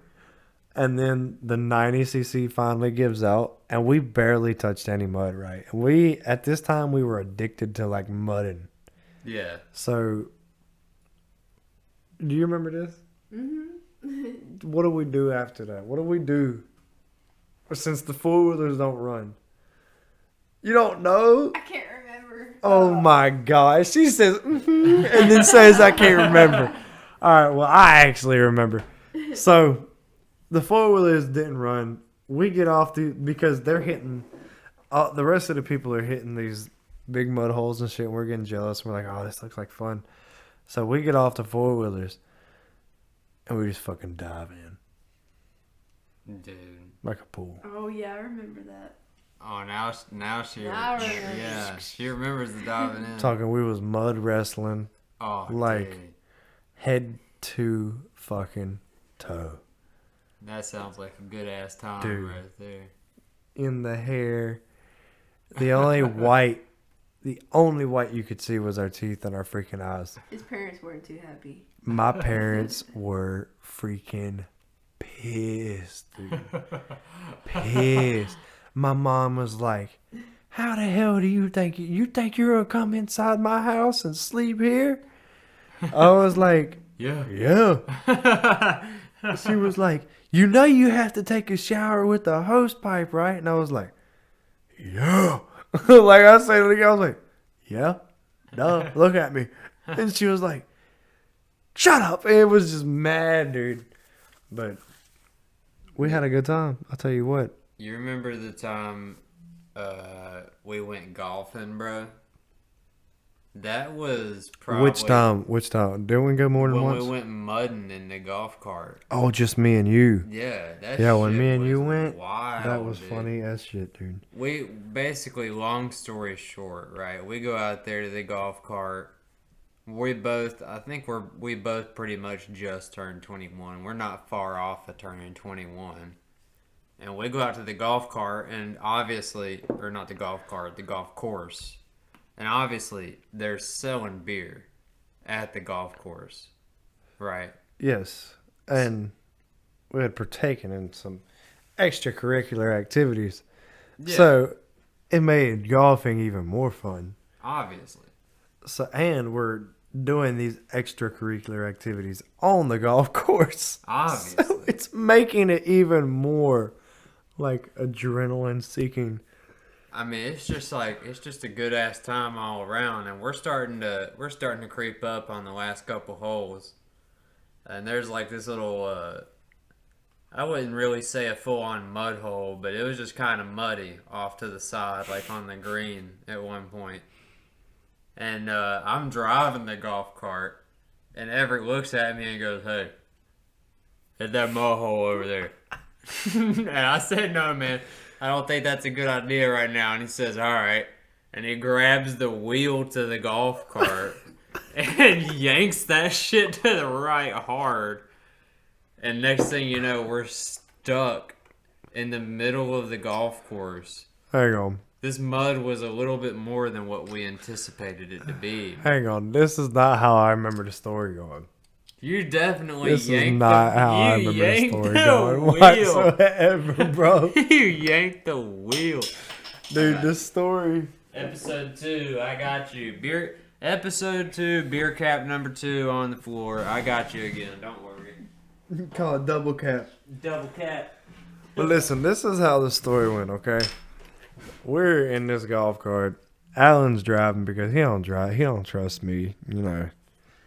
and then the 90cc finally gives out, and we barely touched any mud, right? And at this time, we were addicted to, like, mudding. Yeah. So, do you remember this? Mm-hmm. What do we do after that? What do we do? Since the four-wheelers don't run. You don't know? I can't remember. Oh my gosh. She says, and then says, I can't remember. All right, well, I actually remember. So, the four-wheelers didn't run. We get off because they're hitting, the rest of the people are hitting these big mud holes and shit, and we're getting jealous. We're like, oh, this looks like fun. So, we get off the four-wheelers, and we just fucking dive in. Dude. Like a pool. Oh yeah, I remember that. Oh, now she Now I remember. yeah, she remembers the diving in. Talking, we was mud wrestling. Oh, like, dude. head to fucking toe. That sounds like a good ass time Dude. right there. In the hair. The only white you could see was our teeth and our freaking eyes. His parents weren't too happy. My parents were freaking pissed, dude. Pissed. My mom was like, how the hell do you think you're gonna come inside my house and sleep here? I was like, yeah. She was like, you know you have to take a shower with the hose pipe, right? And I was like, yeah. Like I said to the girl, I was like, yeah, duh, look at me. And she was like, shut up. It was just mad, dude. But we had a good time. I'll tell you what. You remember the time we went golfing, bro? That was probably... Which time? Didn't we go more than once? When we went mudding in the golf cart. Oh, just me and you. Yeah, when me and you went, wild, that was dude. funny as shit, dude. We basically, long story short, right? We go out there to the golf cart. We both pretty much just turned 21. We're not far off of turning 21. And we go out to the golf cart, and obviously, or not the golf cart, the golf course. And obviously, they're selling beer at the golf course, right? Yes. And we had partaken in some extracurricular activities. Yeah, So it made golfing even more fun. obviously. So and we're doing these extracurricular activities on the golf course. Obviously. So it's making it even more like adrenaline seeking. I mean, it's just a good ass time all around, and we're starting to creep up on the last couple holes, and there's like this little I wouldn't really say a full on mud hole, but it was just kind of muddy off to the side, like on the green at one point. And I'm driving the golf cart, and Everett looks at me and goes, "Hey, hit that mud hole over there." And I said, "No, man. I don't think that's a good idea right now." And he says, "All right." And he grabs the wheel to the golf cart and yanks that shit to the right hard. And next thing you know, we're stuck in the middle of the golf course. Hang on. This mud was a little bit more than what we anticipated it to be. Hang on. This is not how I remember the story going. You definitely This is yanked not the, how I you remember the yanked story the going wheel. whatsoever, bro. You yanked the wheel. Dude, this story. Episode 2, I got you. Episode 2, beer cap number 2 on the floor. I got you again. Don't worry. Call it double cap. Double cap. But listen, this is how the story went, okay? We're in this golf cart. Alan's driving because he don't drive. He don't trust me, you know.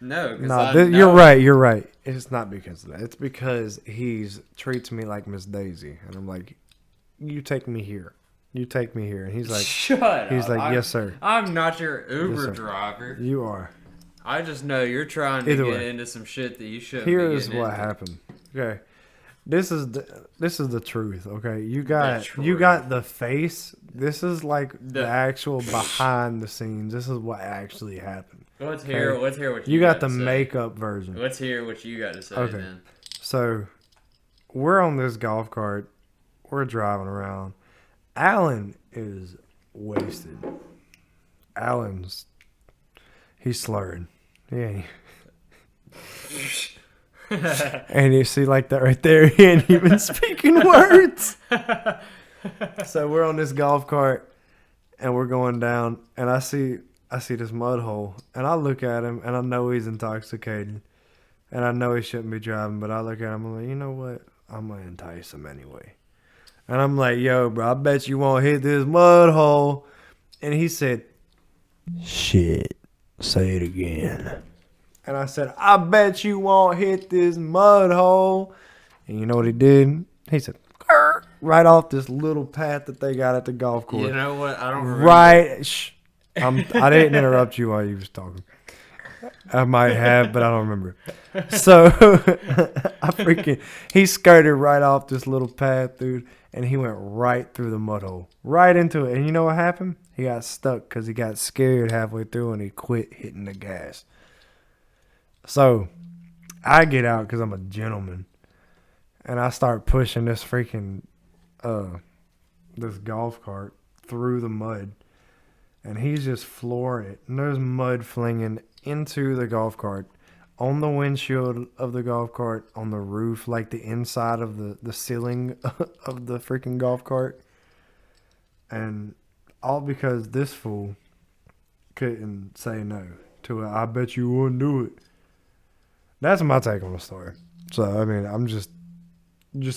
No, because No, you're right. It's not because of that. It's because he's treats me like Miss Daisy, and I'm like, you take me here. You take me here, and he's like, Shut up. yes, sir. I'm not your Uber Yes, sir. driver. You are. I just know you're trying to Either get way. into some shit that you shouldn't Here be is getting what into. happened. Okay, this is the truth. Okay, you got truth. the face. This is like the The- actual behind the scenes. This is what actually happened. Let's hear what You got the to say. makeup version. Let's hear what you got to say Okay. then. So, we're on this golf cart. We're driving around. Alan is wasted. He's slurring. Yeah. And you see like that right there, he ain't even speaking words. So we're on this golf cart and we're going down and I see this mud hole and I look at him and I know he's intoxicated and I know he shouldn't be driving, but I look at him and I'm like, you know what? I'm gonna entice him anyway. And I'm like, yo, bro, I bet you won't hit this mud hole. And he said, shit, say it again. And I said, I bet you won't hit this mud hole. And you know what he did? He said, "Grr," right off this little path that they got at the golf course. You know what? I don't remember. Right. I didn't interrupt you while you was talking. I might have, but I don't remember. So he skirted right off this little path, dude, and he went right through the mud hole, right into it. And you know what happened? He got stuck because he got scared halfway through and he quit hitting the gas. So I get out because I'm a gentleman, and I start pushing this freaking this golf cart through the mud. And he's just flooring it. And there's mud flinging into the golf cart, on the windshield of the golf cart, on the roof, like the inside of the ceiling of the freaking golf cart. And all because this fool couldn't say no to it. I bet you wouldn't do it. That's my take on the story. So, I mean, I'm just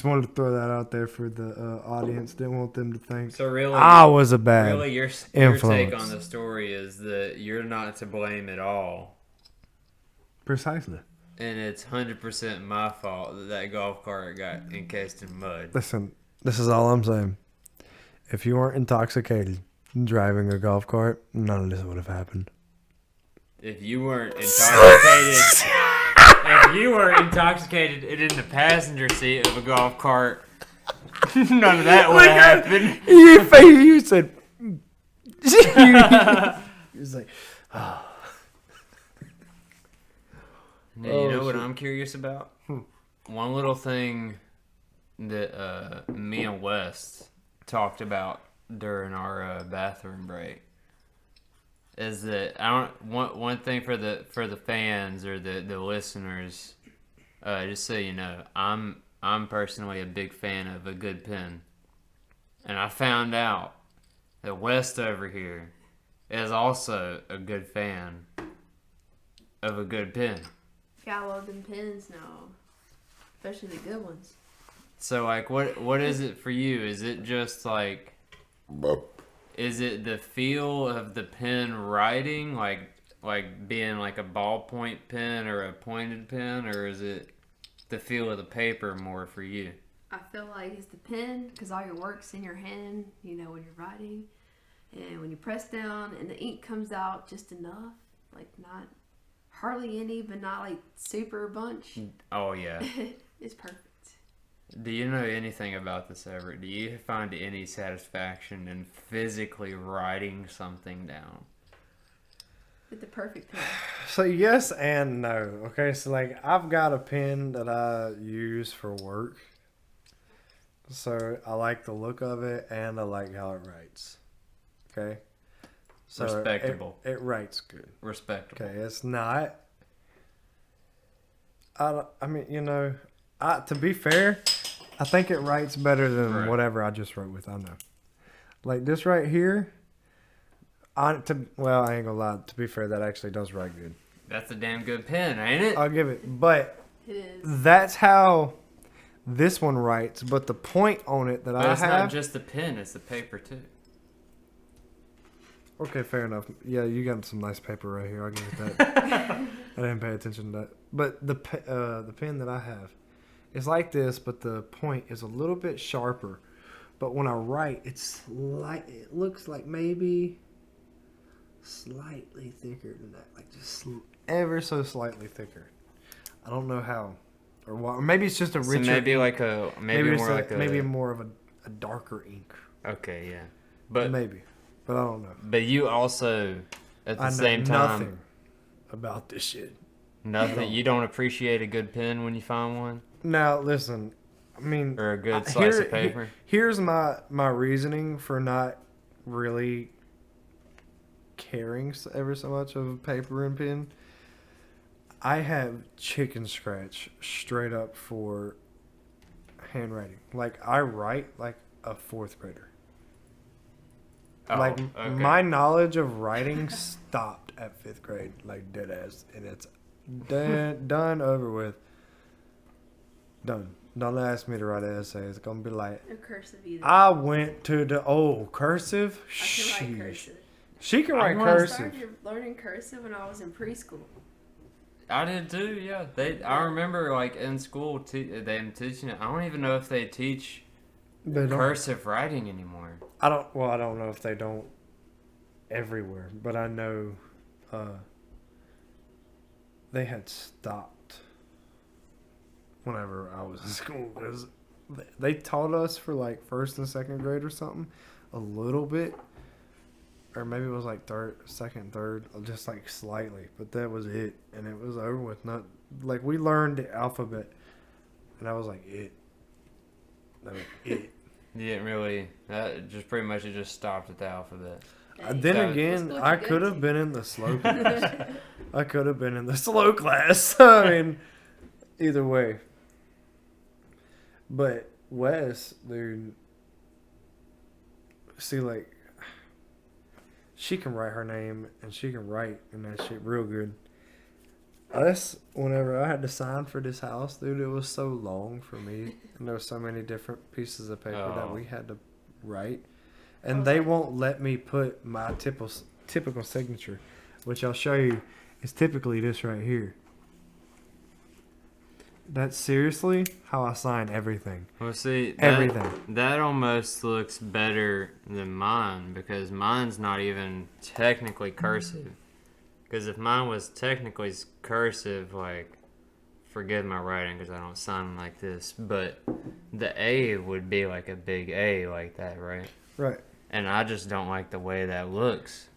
wanted to throw that out there for the audience. Didn't want them to think So really, I was a bad really, your influence. take on the story is that you're not to blame at all, Precisely. and it's 100% my fault that golf cart got encased in mud. Listen, this is all I'm saying. If you weren't intoxicated driving a golf cart, none of this would have happened. If you weren't intoxicated, and in the passenger seat of a golf cart, none of that would have happened. You said, he was like, Now, you know what I'm curious about? One little thing that me and West talked about during our bathroom break is that I don't one thing for the fans or the listeners, just so you know, I'm personally a big fan of a good pen, and I found out that West over here is also a good fan of a good pen. Yeah, I love them pins now, especially the good ones. So like, what is it for you? Is it just like, is it the feel of the pen writing, like being like a ballpoint pen or a pointed pen, or is it the feel of the paper more for you? I feel like it's the pen because all your work's in your hand, you know, when you're writing. And when you press down and the ink comes out just enough, like not hardly any, but not like super bunch, Oh yeah. it's perfect. Do you know anything about this ever? Do you find any satisfaction in physically writing something down? With the perfect pen. So yes and no. Okay, so like I've got a pen that I use for work. So I like the look of it and I like how it writes. Okay. So Respectable. It writes good. Respectable. Okay, it's not. I mean, you know, to be fair, I think it writes better than Right. whatever I just wrote with. I know. Like this right here. I ain't gonna lie. To be fair, that actually does write good. That's a damn good pen, ain't it? I'll give it. But It is. that's how this one writes. But the point on it that But I it's have. not just the pen; it's the paper too. Okay, fair enough. Yeah, you got some nice paper right here. I'll give it that. I didn't pay attention to that. But the pen that I have, it's like this, but the point is a little bit sharper. But when I write, it looks like maybe slightly thicker than that, like just ever so slightly thicker. I don't know how, or what. Or maybe it's just a So richer. maybe ink. like a maybe it's more like a maybe more of a darker ink. Okay, yeah, but Maybe, but I don't know. but you also at the I know same time nothing about this shit. nothing. You don't appreciate a good pen when you find one Now listen, I mean, or a good slice of paper. Here's my reasoning for not really caring ever so much of paper and pen. I have chicken scratch straight up for handwriting. Like I write like a fourth grader. Oh, Like okay. my knowledge of writing stopped at fifth grade, like dead ass, and it's done over with. Done. Don't ask me to write an essay. It's gonna be like No cursive either. I went to the cursive. I can write Sheesh. cursive. She can write wanna I cursive. started learning cursive when I was in preschool. I did too. Yeah, I remember like in school them teaching it. I don't even know if they teach They don't. cursive writing anymore. I don't. Well, I don't know if they don't everywhere, but I know they had stopped whenever I was in school because they taught us for like first and second grade or something a little bit, or maybe it was like second, third, just like slightly, but that was it, and it was over with. Not like we learned the alphabet, and that was like it. That was it. You didn't really. That just pretty much it just stopped at the alphabet. Then So- again, What school I did you could go have to? been in the slow class. I could have been in the slow class. I mean, either way. But Wes, dude, see, like, she can write her name and she can write and that shit real good. Us, whenever I had to sign for this house, dude, it was so long for me. And there were so many different pieces of paper that Oh. we had to write. And they won't let me put my typical signature, which I'll show you is typically this right here. That's seriously how I sign everything. Well, see, Everything. that almost looks better than mine because mine's not even technically cursive. Because if mine was technically cursive, like, forgive my writing because I don't sign like this, but the A would be like a big A like that, right? Right. And I just don't like the way that looks.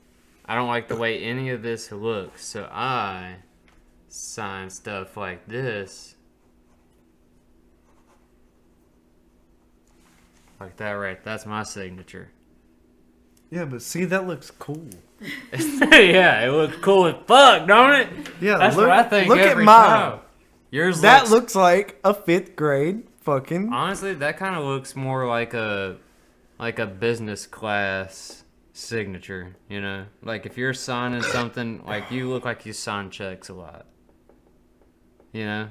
I don't like the way any of this looks, so I sign stuff like this. Like that, right? That's my signature. Yeah, but see, that looks cool. Yeah, it looks cool as fuck, don't it? Yeah, That's look, what I think look every at mine. time. Yours That looks like a 5th grade fucking. honestly, that kind of looks more like a business class signature, you know? Like if you're signing something, like you look like you sign checks a lot. You know?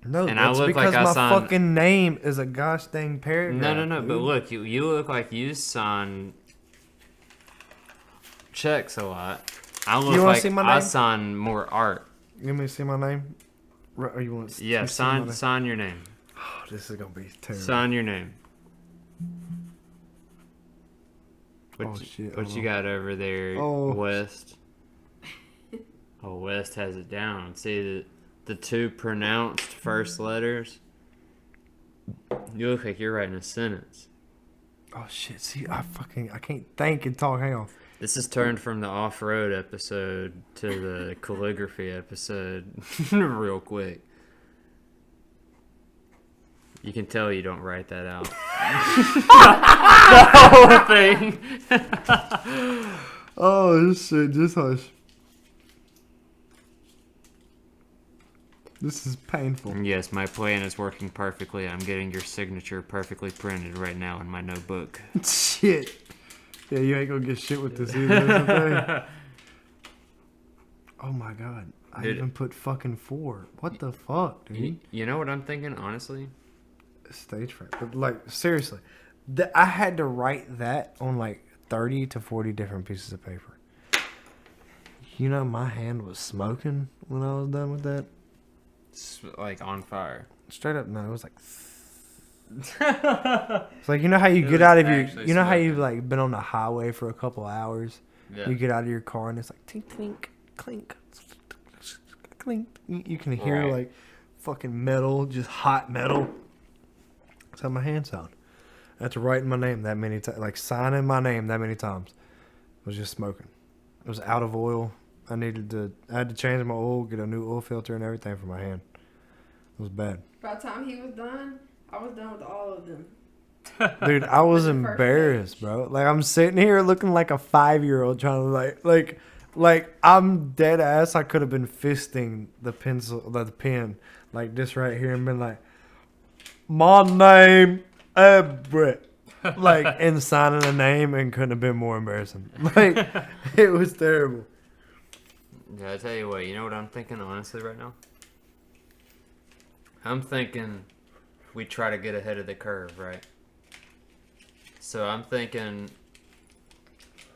No, And I that's look because like I my sign- fucking name is a gosh dang paragraph. No, dude. but look, you look like you sign checks a lot. I look wanna like see my I name? sign more art. You want me to see my name? Or you want to Yeah, see my name? sign your name. Oh, this is gonna be terrible. Sign your name. Oh, shit, What hold you on. got over there, Oh. West? Oh, West has it down. See the two pronounced first letters? You look like you're writing a sentence. Oh shit! See, I can't think and talk. Hang on. This is turned from the off-road episode to the calligraphy episode real quick. You can tell you don't write that out. The whole thing. Oh, this shit, just hush. This is painful. Yes, my plan is working perfectly. I'm getting your signature perfectly printed right now in my notebook. Shit. Yeah, you ain't gonna get shit with this either. That's the thing. Oh my god. I Dude. even put fucking 4. What the fuck, dude? You know what I'm thinking, honestly? Stage fright. But like, seriously. I had to write that on like 30 to 40 different pieces of paper. You know, my hand was smoking when I was done with that. It's like on fire. Straight up, no, it was like. It's like, you know how you It get was out of your, actually you know how you've smoking. like been on the highway for a couple hours. Yeah. You get out of your car and it's like tink clink clink clink. You can hear Right. like fucking metal, just hot metal. That's how my hand sound. After writing my name that many times, like signing my name that many times, it was just smoking. It was out of oil. I had to change my oil, get a new oil filter and everything for my hand. It was bad. By the time he was done, I was done with all of them. Dude, I was The first embarrassed, page. bro. Like I'm sitting here looking like a 5-year-old trying to like I'm dead ass. I could have been fisting the pen, like this right here, and been like, my name, Brett, like and signing a name, and couldn't have been more embarrassing. Like it was terrible. Yeah, I tell you what, you know what I'm thinking honestly right now? I'm thinking we try to get ahead of the curve, right? So I'm thinking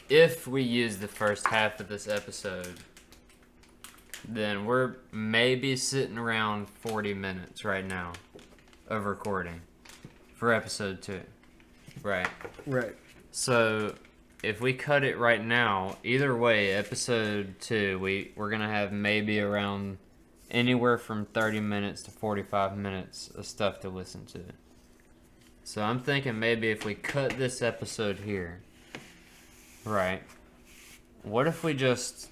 if we use the first half of this episode, then we're maybe sitting around 40 minutes right now of recording for episode 2. Right. Right. So if we cut it right now, either way, episode 2, we're gonna have maybe around anywhere from 30 minutes to 45 minutes of stuff to listen to. So I'm thinking maybe if we cut this episode here, right? What if we just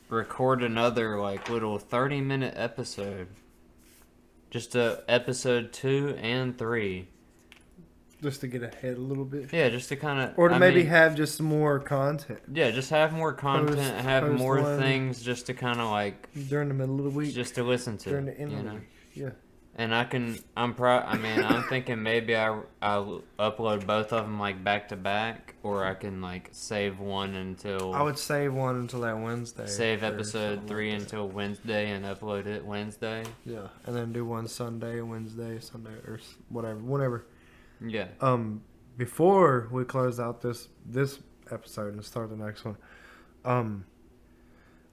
record another like little 30-minute episode? Just episode 2 and 3. Just to get ahead a little bit. Yeah, just to kind of... Or to maybe have just some more content Yeah, just have more content, have post more one. things just to kind of like... during the middle of the week. Just to listen to, during the end you of the know? week. Yeah. And I'm thinking maybe I'll upload both of them like back to back, or I can like save one until... I would save one until that Wednesday. Save or episode something 3 like that. until Wednesday and upload it Wednesday. Yeah, and then do one Sunday, Wednesday, Sunday, or whatever, whenever. Yeah. Before we close out this episode and start the next one, I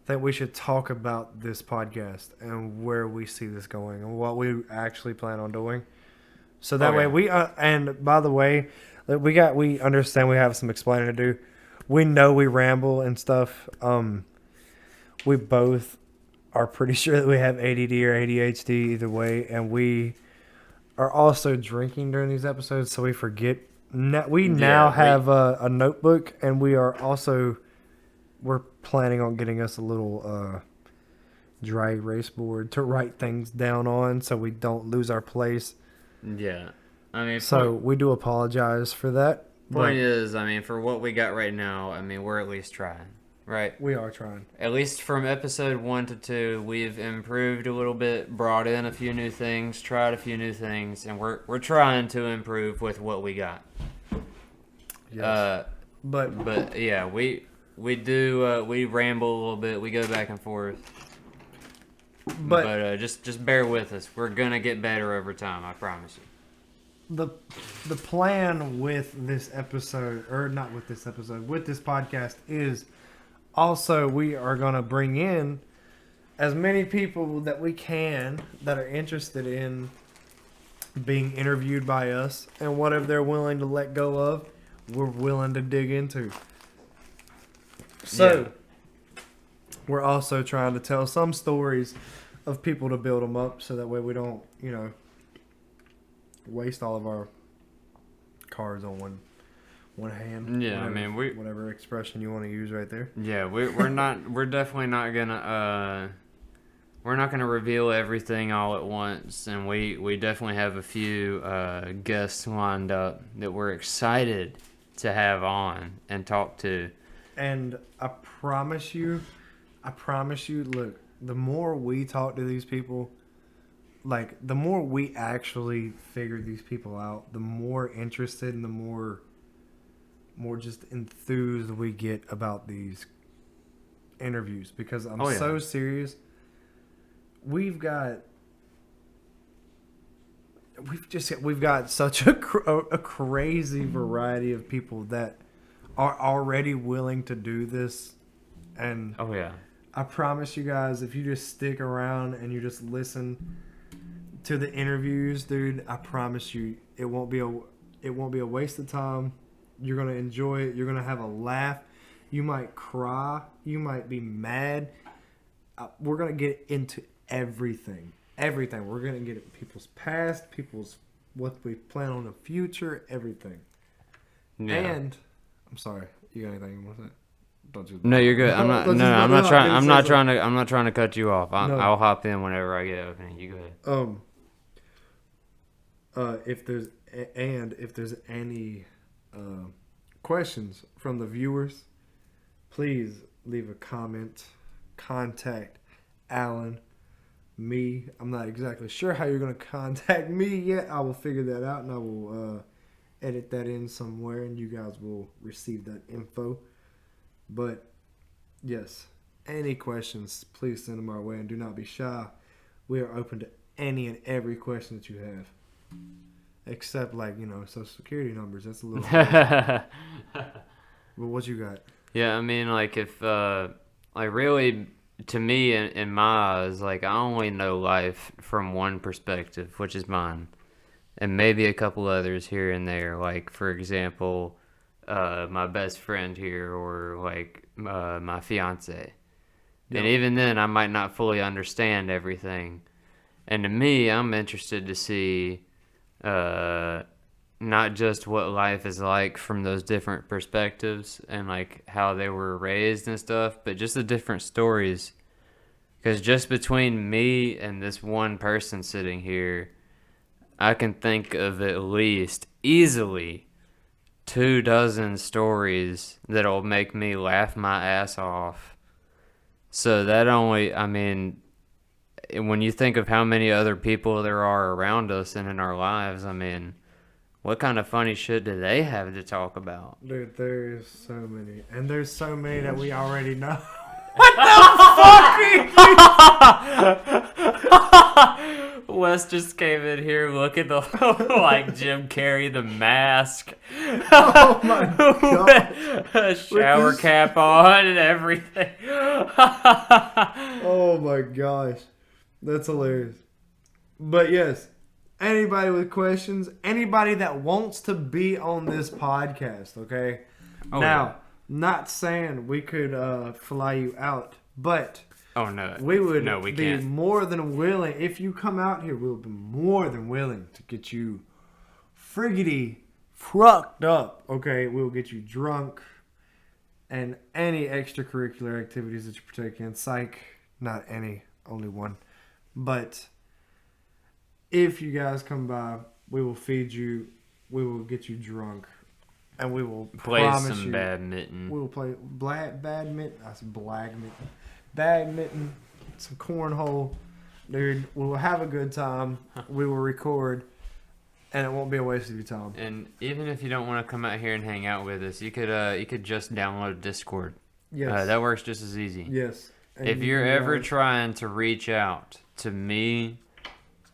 think we should talk about this podcast and where we see this going and what we actually plan on doing. So that way we and by the way, we understand we have some explaining to do. We know we ramble and stuff. We both are pretty sure that we have ADD or ADHD either way, and we are also drinking during these episodes, so we forget. We now have a notebook, and we're planning on getting us a little dry erase board to write things down on, so we don't lose our place. Yeah. I mean, So we do apologize for that. point But is, I mean, for what we got right now, I mean, we're at least trying, right? we are trying. At least from episode 1 to 2, we've improved a little bit, brought in a few new things, tried a few new things, and we're trying to improve with what we got. Yes. But But yeah, we do we ramble a little bit, we go back and forth. But just bear with us. We're gonna get better over time, I promise you. the plan with this episode, or not with this episode, with this podcast is also we are going to bring in as many people that we can that are interested in being interviewed by us, and whatever they're willing to let go of, we're willing to dig into. So we're also trying to tell some stories of people to build them up, so that way we don't, waste all of our cards on one hand. Yeah, whatever, I mean, whatever expression you want to use right there. Yeah, we're definitely not gonna we're not gonna reveal everything all at once, and we definitely have a few guests lined up that we're excited to have on and talk to. And I promise you, look, the more we talk to these people, like, the more we actually figure these people out, the more interested and the more just enthused we get about these interviews. Because I'm so serious. We've got such a crazy variety of people that are already willing to do this. And I promise you guys, if you just stick around and you just listen to the interviews, dude, I promise you, it won't be a waste of time. You're gonna enjoy it. You're gonna have a laugh. You might cry. You might be mad. We're gonna get into everything. We're gonna get into people's past, what we plan on the future, everything. Yeah. And I'm sorry. You got anything you want to say? Don't you? No, you're good. I'm not. Don't No, just- I'm no, not trying. I I'm didn't not say trying to. I'm not trying to cut you off. No. I'll hop in whenever I get opening. You go ahead. If there's any questions from the viewers, please leave a comment. Contact Alan, me. I'm not exactly sure how you're going to contact me yet. I will figure that out, and I will edit that in somewhere, and you guys will receive that info. But yes, any questions, please send them our way, and do not be shy. We are open to any and every question that you have. Except, social security numbers. That's a little crazy. But what you got? Yeah, I mean, like, if really, to me, in my eyes, like, I only know life from one perspective, which is mine, and maybe a couple others here and there. Like, for example, my best friend here, or like my fiance. Yep. And even then, I might not fully understand everything. And to me, I'm interested to see not just what life is like from those different perspectives and like how they were raised and stuff, but just the different stories. Because just between me and this one person sitting here, I can think of at least easily 24 stories that'll make me laugh my ass off. So that only, I mean, when you think of how many other people there are around us and in our lives, I mean, what kind of funny shit do they have to talk about? Dude, there's so many. And there's so many that we already know. Wes just came in here looking like Jim Carrey, the mask. Oh my god. A shower cap on and everything. Oh my gosh. That's hilarious. But yes, anybody with questions, anybody that wants to be on this podcast, okay? Oh, now, not saying we could fly you out, but oh no, we would we be can't. more than willing. If you come out here, we'll be more than willing to get you friggity fucked up, okay? We'll get you drunk and any extracurricular activities that you partake in. Psych, not any, only one. But if you guys come by, We will feed you. We will get you drunk, and we will Play promise some you. badminton. We will play badminton. That's badminton. Some cornhole, dude. We will have a good time. We will record, and it won't be a waste of your time. And even if you don't want to come out here and hang out with us, you could just download Discord. Yes. That works just as easy. Yes. And If you're ever trying to reach out to me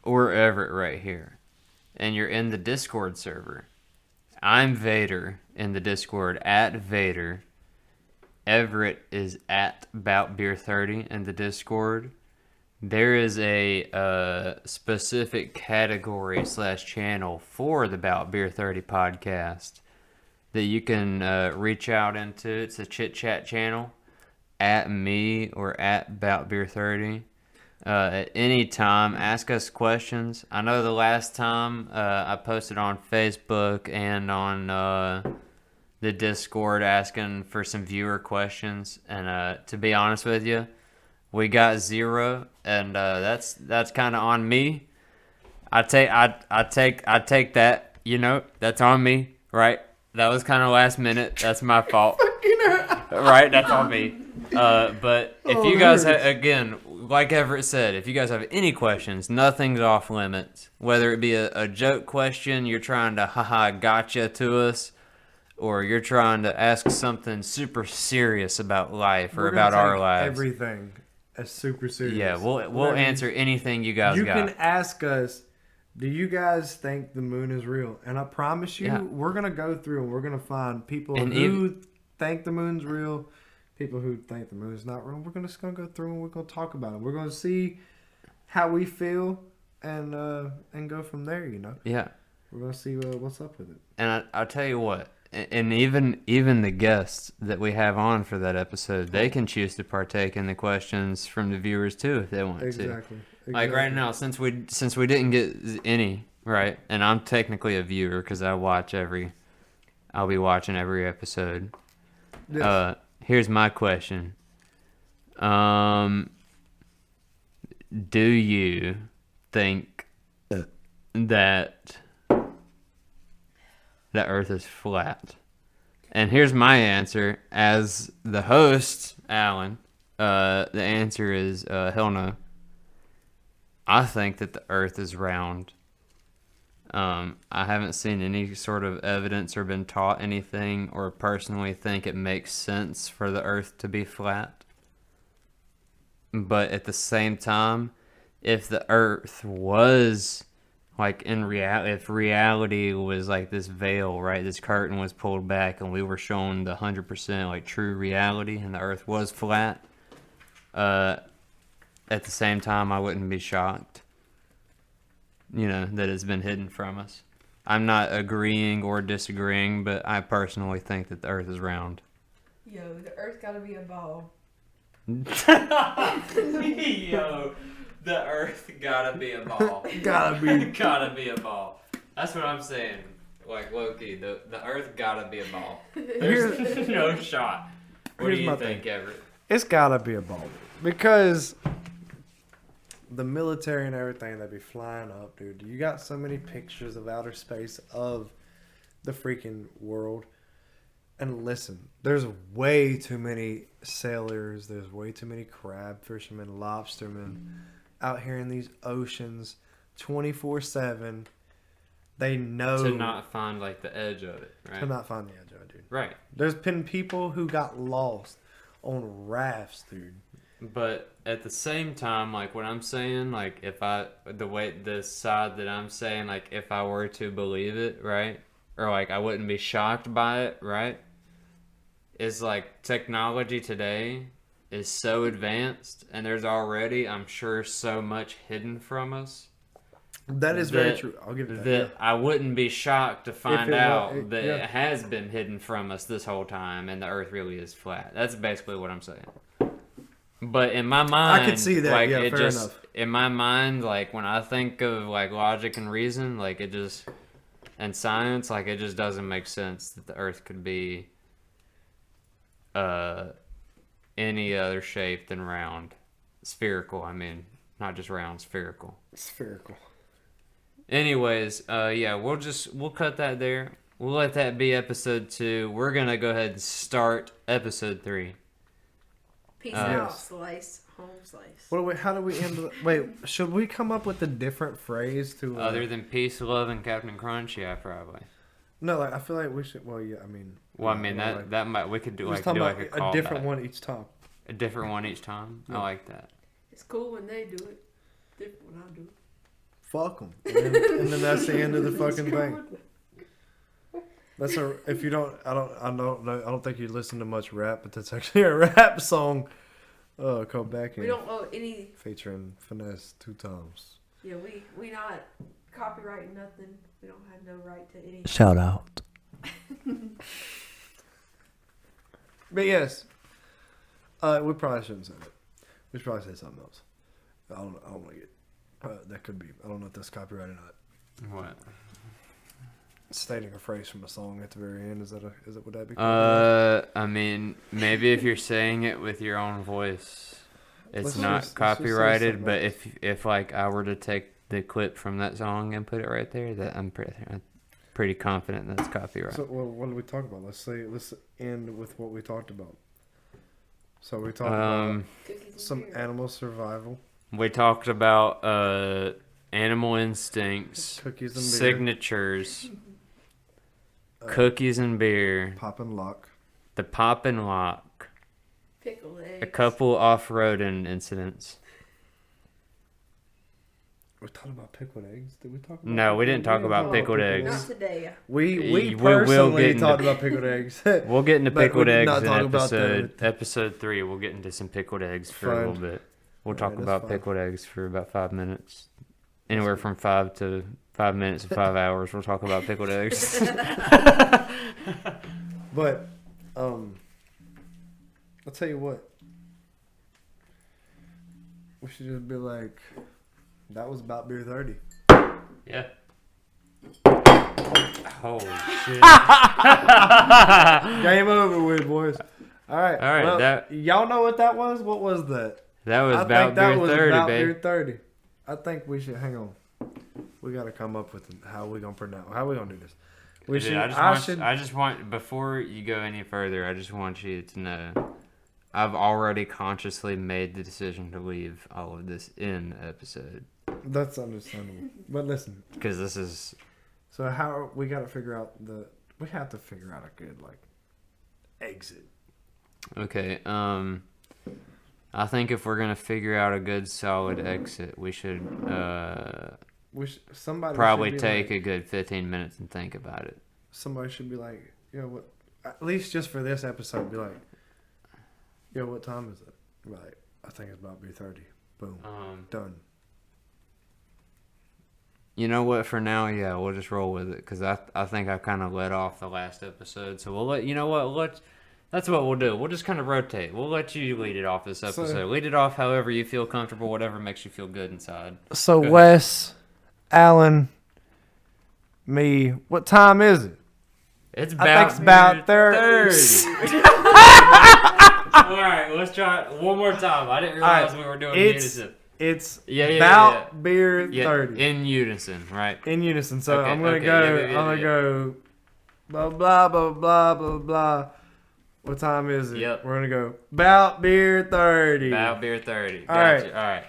or Everett right here, and you're in the Discord server, I'm Vader in the Discord at Vader. Everett is at Bout Beer 30 in the Discord. There is a specific category / channel for the Bout Beer 30 podcast that you can reach out into. It's a chit chat channel at me or at Bout Beer 30. At any time, ask us questions. I know the last time I posted on Facebook and on the Discord asking for some viewer questions, and to be honest with you, we got 0, and that's kind of on me. I take that. You know, that's on me, right? That was kind of last minute. That's my fault. Right? That's on me. But if you guys again, like Everett said, if you guys have any questions, nothing's off limits. Whether it be a joke question, you're trying to gotcha to us, or you're trying to ask something super serious about life or about our lives. Everything is super serious. Yeah, we'll answer anything you guys got. You can ask us, do you guys think the moon is real? And I promise you, we're going to go through and we're going to find people who think the moon's real, people who think the moon's not real. We're just going to go through and we're going to talk about it. We're going to see how we feel and go from there, you know? Yeah. We're going to see what's up with it. And I'll tell you what, and even the guests that we have on for that episode, they can choose to partake in the questions from the viewers too if they want to. Exactly. Like right now, since we didn't get any, right, and I'm technically a viewer because I'll be watching every episode. Yes. Here's my question. Do you think that the Earth is flat? And here's my answer as the host, Alan. The answer is hell no. I think that the Earth is round. I haven't seen any sort of evidence or been taught anything or personally think it makes sense for the Earth to be flat. But at the same time, if the Earth was like if reality was like this veil, right? This curtain was pulled back and we were shown the 100% like true reality and the Earth was flat. At the same time, I wouldn't be shocked, you know, that it's been hidden from us. I'm not agreeing or disagreeing, but I personally think that the Earth is round. Yo, the Earth gotta be a ball. Yo, the Earth gotta be a ball. Gotta be a ball. That's what I'm saying. Like Loki, the Earth gotta be a ball. There's no shot. What do you think, Everett? It's gotta be a ball because the military and everything, they be flying up, dude. You got so many pictures of outer space of the freaking world. And listen, there's way too many sailors. There's way too many crab fishermen, lobstermen out here in these oceans 24/7. They know to not find like the edge of it, right? To not find the edge of it, dude. Right. There's been people who got lost on rafts, dude. But at the same time, like what I'm saying, like the side that I'm saying, like if I were to believe it, right? Or like I wouldn't be shocked by it, right? Is like technology today is so advanced and there's already, I'm sure, so much hidden from us. That is very true. I'll give it that. I wouldn't be shocked to find out that yeah. it has been hidden from us this whole time and the Earth really is flat. That's basically what I'm saying. But in my mind, I could see that. Like, yeah, it fair just, enough. In my mind, like when I think of like logic and reason, like it just, and science, like it just doesn't make sense that the Earth could be any other shape than round, spherical. I mean, not just round, spherical. Spherical. Anyways, yeah, we'll cut that there. We'll let that be episode 2. We're gonna go ahead and start episode 3. Peace out, Yes. slice. Home slice. How do we end? Wait, should we come up with a different phrase to? Other than peace, love, and Captain Crunch, yeah, probably. No, like I feel like we should. Well, yeah, I mean. Well, I mean like, that might we could do we're just like talking a about a different callback. one each time. A different one each time. Yeah. I like that. It's cool when they do it. Different when I do it. Fuck them, and then that's the end of the fucking thing. That's a. If you don't, I don't know. I don't think you listen to much rap, but that's actually a rap song. Called Back In. We don't owe any. Featuring Finesse 2 times. Yeah, we not copyrighting nothing. We don't have no right to any. Shout out. But yes, we probably shouldn't say that. We should probably say something else. I don't want to get. That could be. I don't know if that's copyrighted or not. What? Stating a phrase from a song at the very end, is that would that be copyrighted? I mean, maybe if you're saying it with your own voice, it's not let's just say copyrighted. something But else. if like I were to take the clip from that song and put it right there, that I'm pretty confident that's copyright. So what did we talk about? Let's end with what we talked about. So we talked about Cookies and some beer. animal survival, We talked about animal instincts, cookies and beer, signatures, cookies, cookies and beer, pop and lock. the pop and lock, Pickle eggs. a couple off-roading incidents. We talked about pickled eggs. Did we talk about? No, we didn't talk about pickled eggs. Not today. We We will personally get into- talked about pickled eggs. We'll get into But we pickled did eggs not in talk about that. episode 3. We'll get into some pickled eggs for a Fine. little bit. We'll Alright, talk that's about fine. pickled eggs for about 5 minutes. Anywhere from 5 minutes to 5 hours. We'll talk about pickled eggs. But I'll tell you what. We should just be like, that was about beer 30. Yeah. Holy shit. Game over with, boys. All right. All right, Well, y'all know what that was? What was that? That was I about think that beer was 30, about babe. beer 30. I think we should hang on. We got to come up with how we gonna pronounce. How we gonna do this? We Dude, should. I just want, before you go any further, I just want you to know I've already consciously made the decision to leave all of this in the episode. That's understandable. But listen. Because this is... So how we got to figure out we have to figure out a good exit. Okay, I think if we're going to figure out a good solid exit, we should Somebody probably should be take like, a good 15 minutes and think about it. somebody should be like, yo, what? At least just for this episode, be like, yo, what time is it? Like, I think it's about B30. Boom, done. You know what? For now, yeah, we'll just roll with it because I think I kind of let off the last episode. So we'll let you know what. That's what we'll do. We'll just kind of rotate. We'll let you lead it off this episode. Lead it off however you feel comfortable, whatever makes you feel good inside. So Go ahead. Wes, Alan, me, what time is it? It's I think it's about 30. 30. All right, let's try it one more time. I didn't realize we were doing unison. It's about about beer 30. Yeah, in unison, right? In unison. So Okay, I'm gonna okay, go. yeah, I'm gonna yeah. go. Blah blah blah blah blah blah. What time is it? Yep. We're gonna go about beer 30. About beer 30. All Gotcha. right. All right.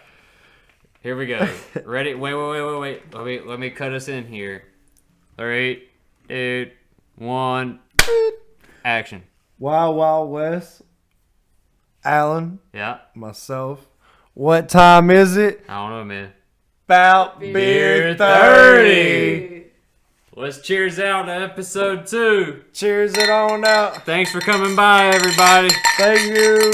Here we go. Ready? Wait. Let me cut us in here. 3, 2, 1. Action. Wild Wild West. Alan, Yeah. myself. What time is it? I don't know, man. About Beer beer 30. 30. Let's cheers out to episode 2. Cheers it on out. Thanks for coming by, everybody. Thank you.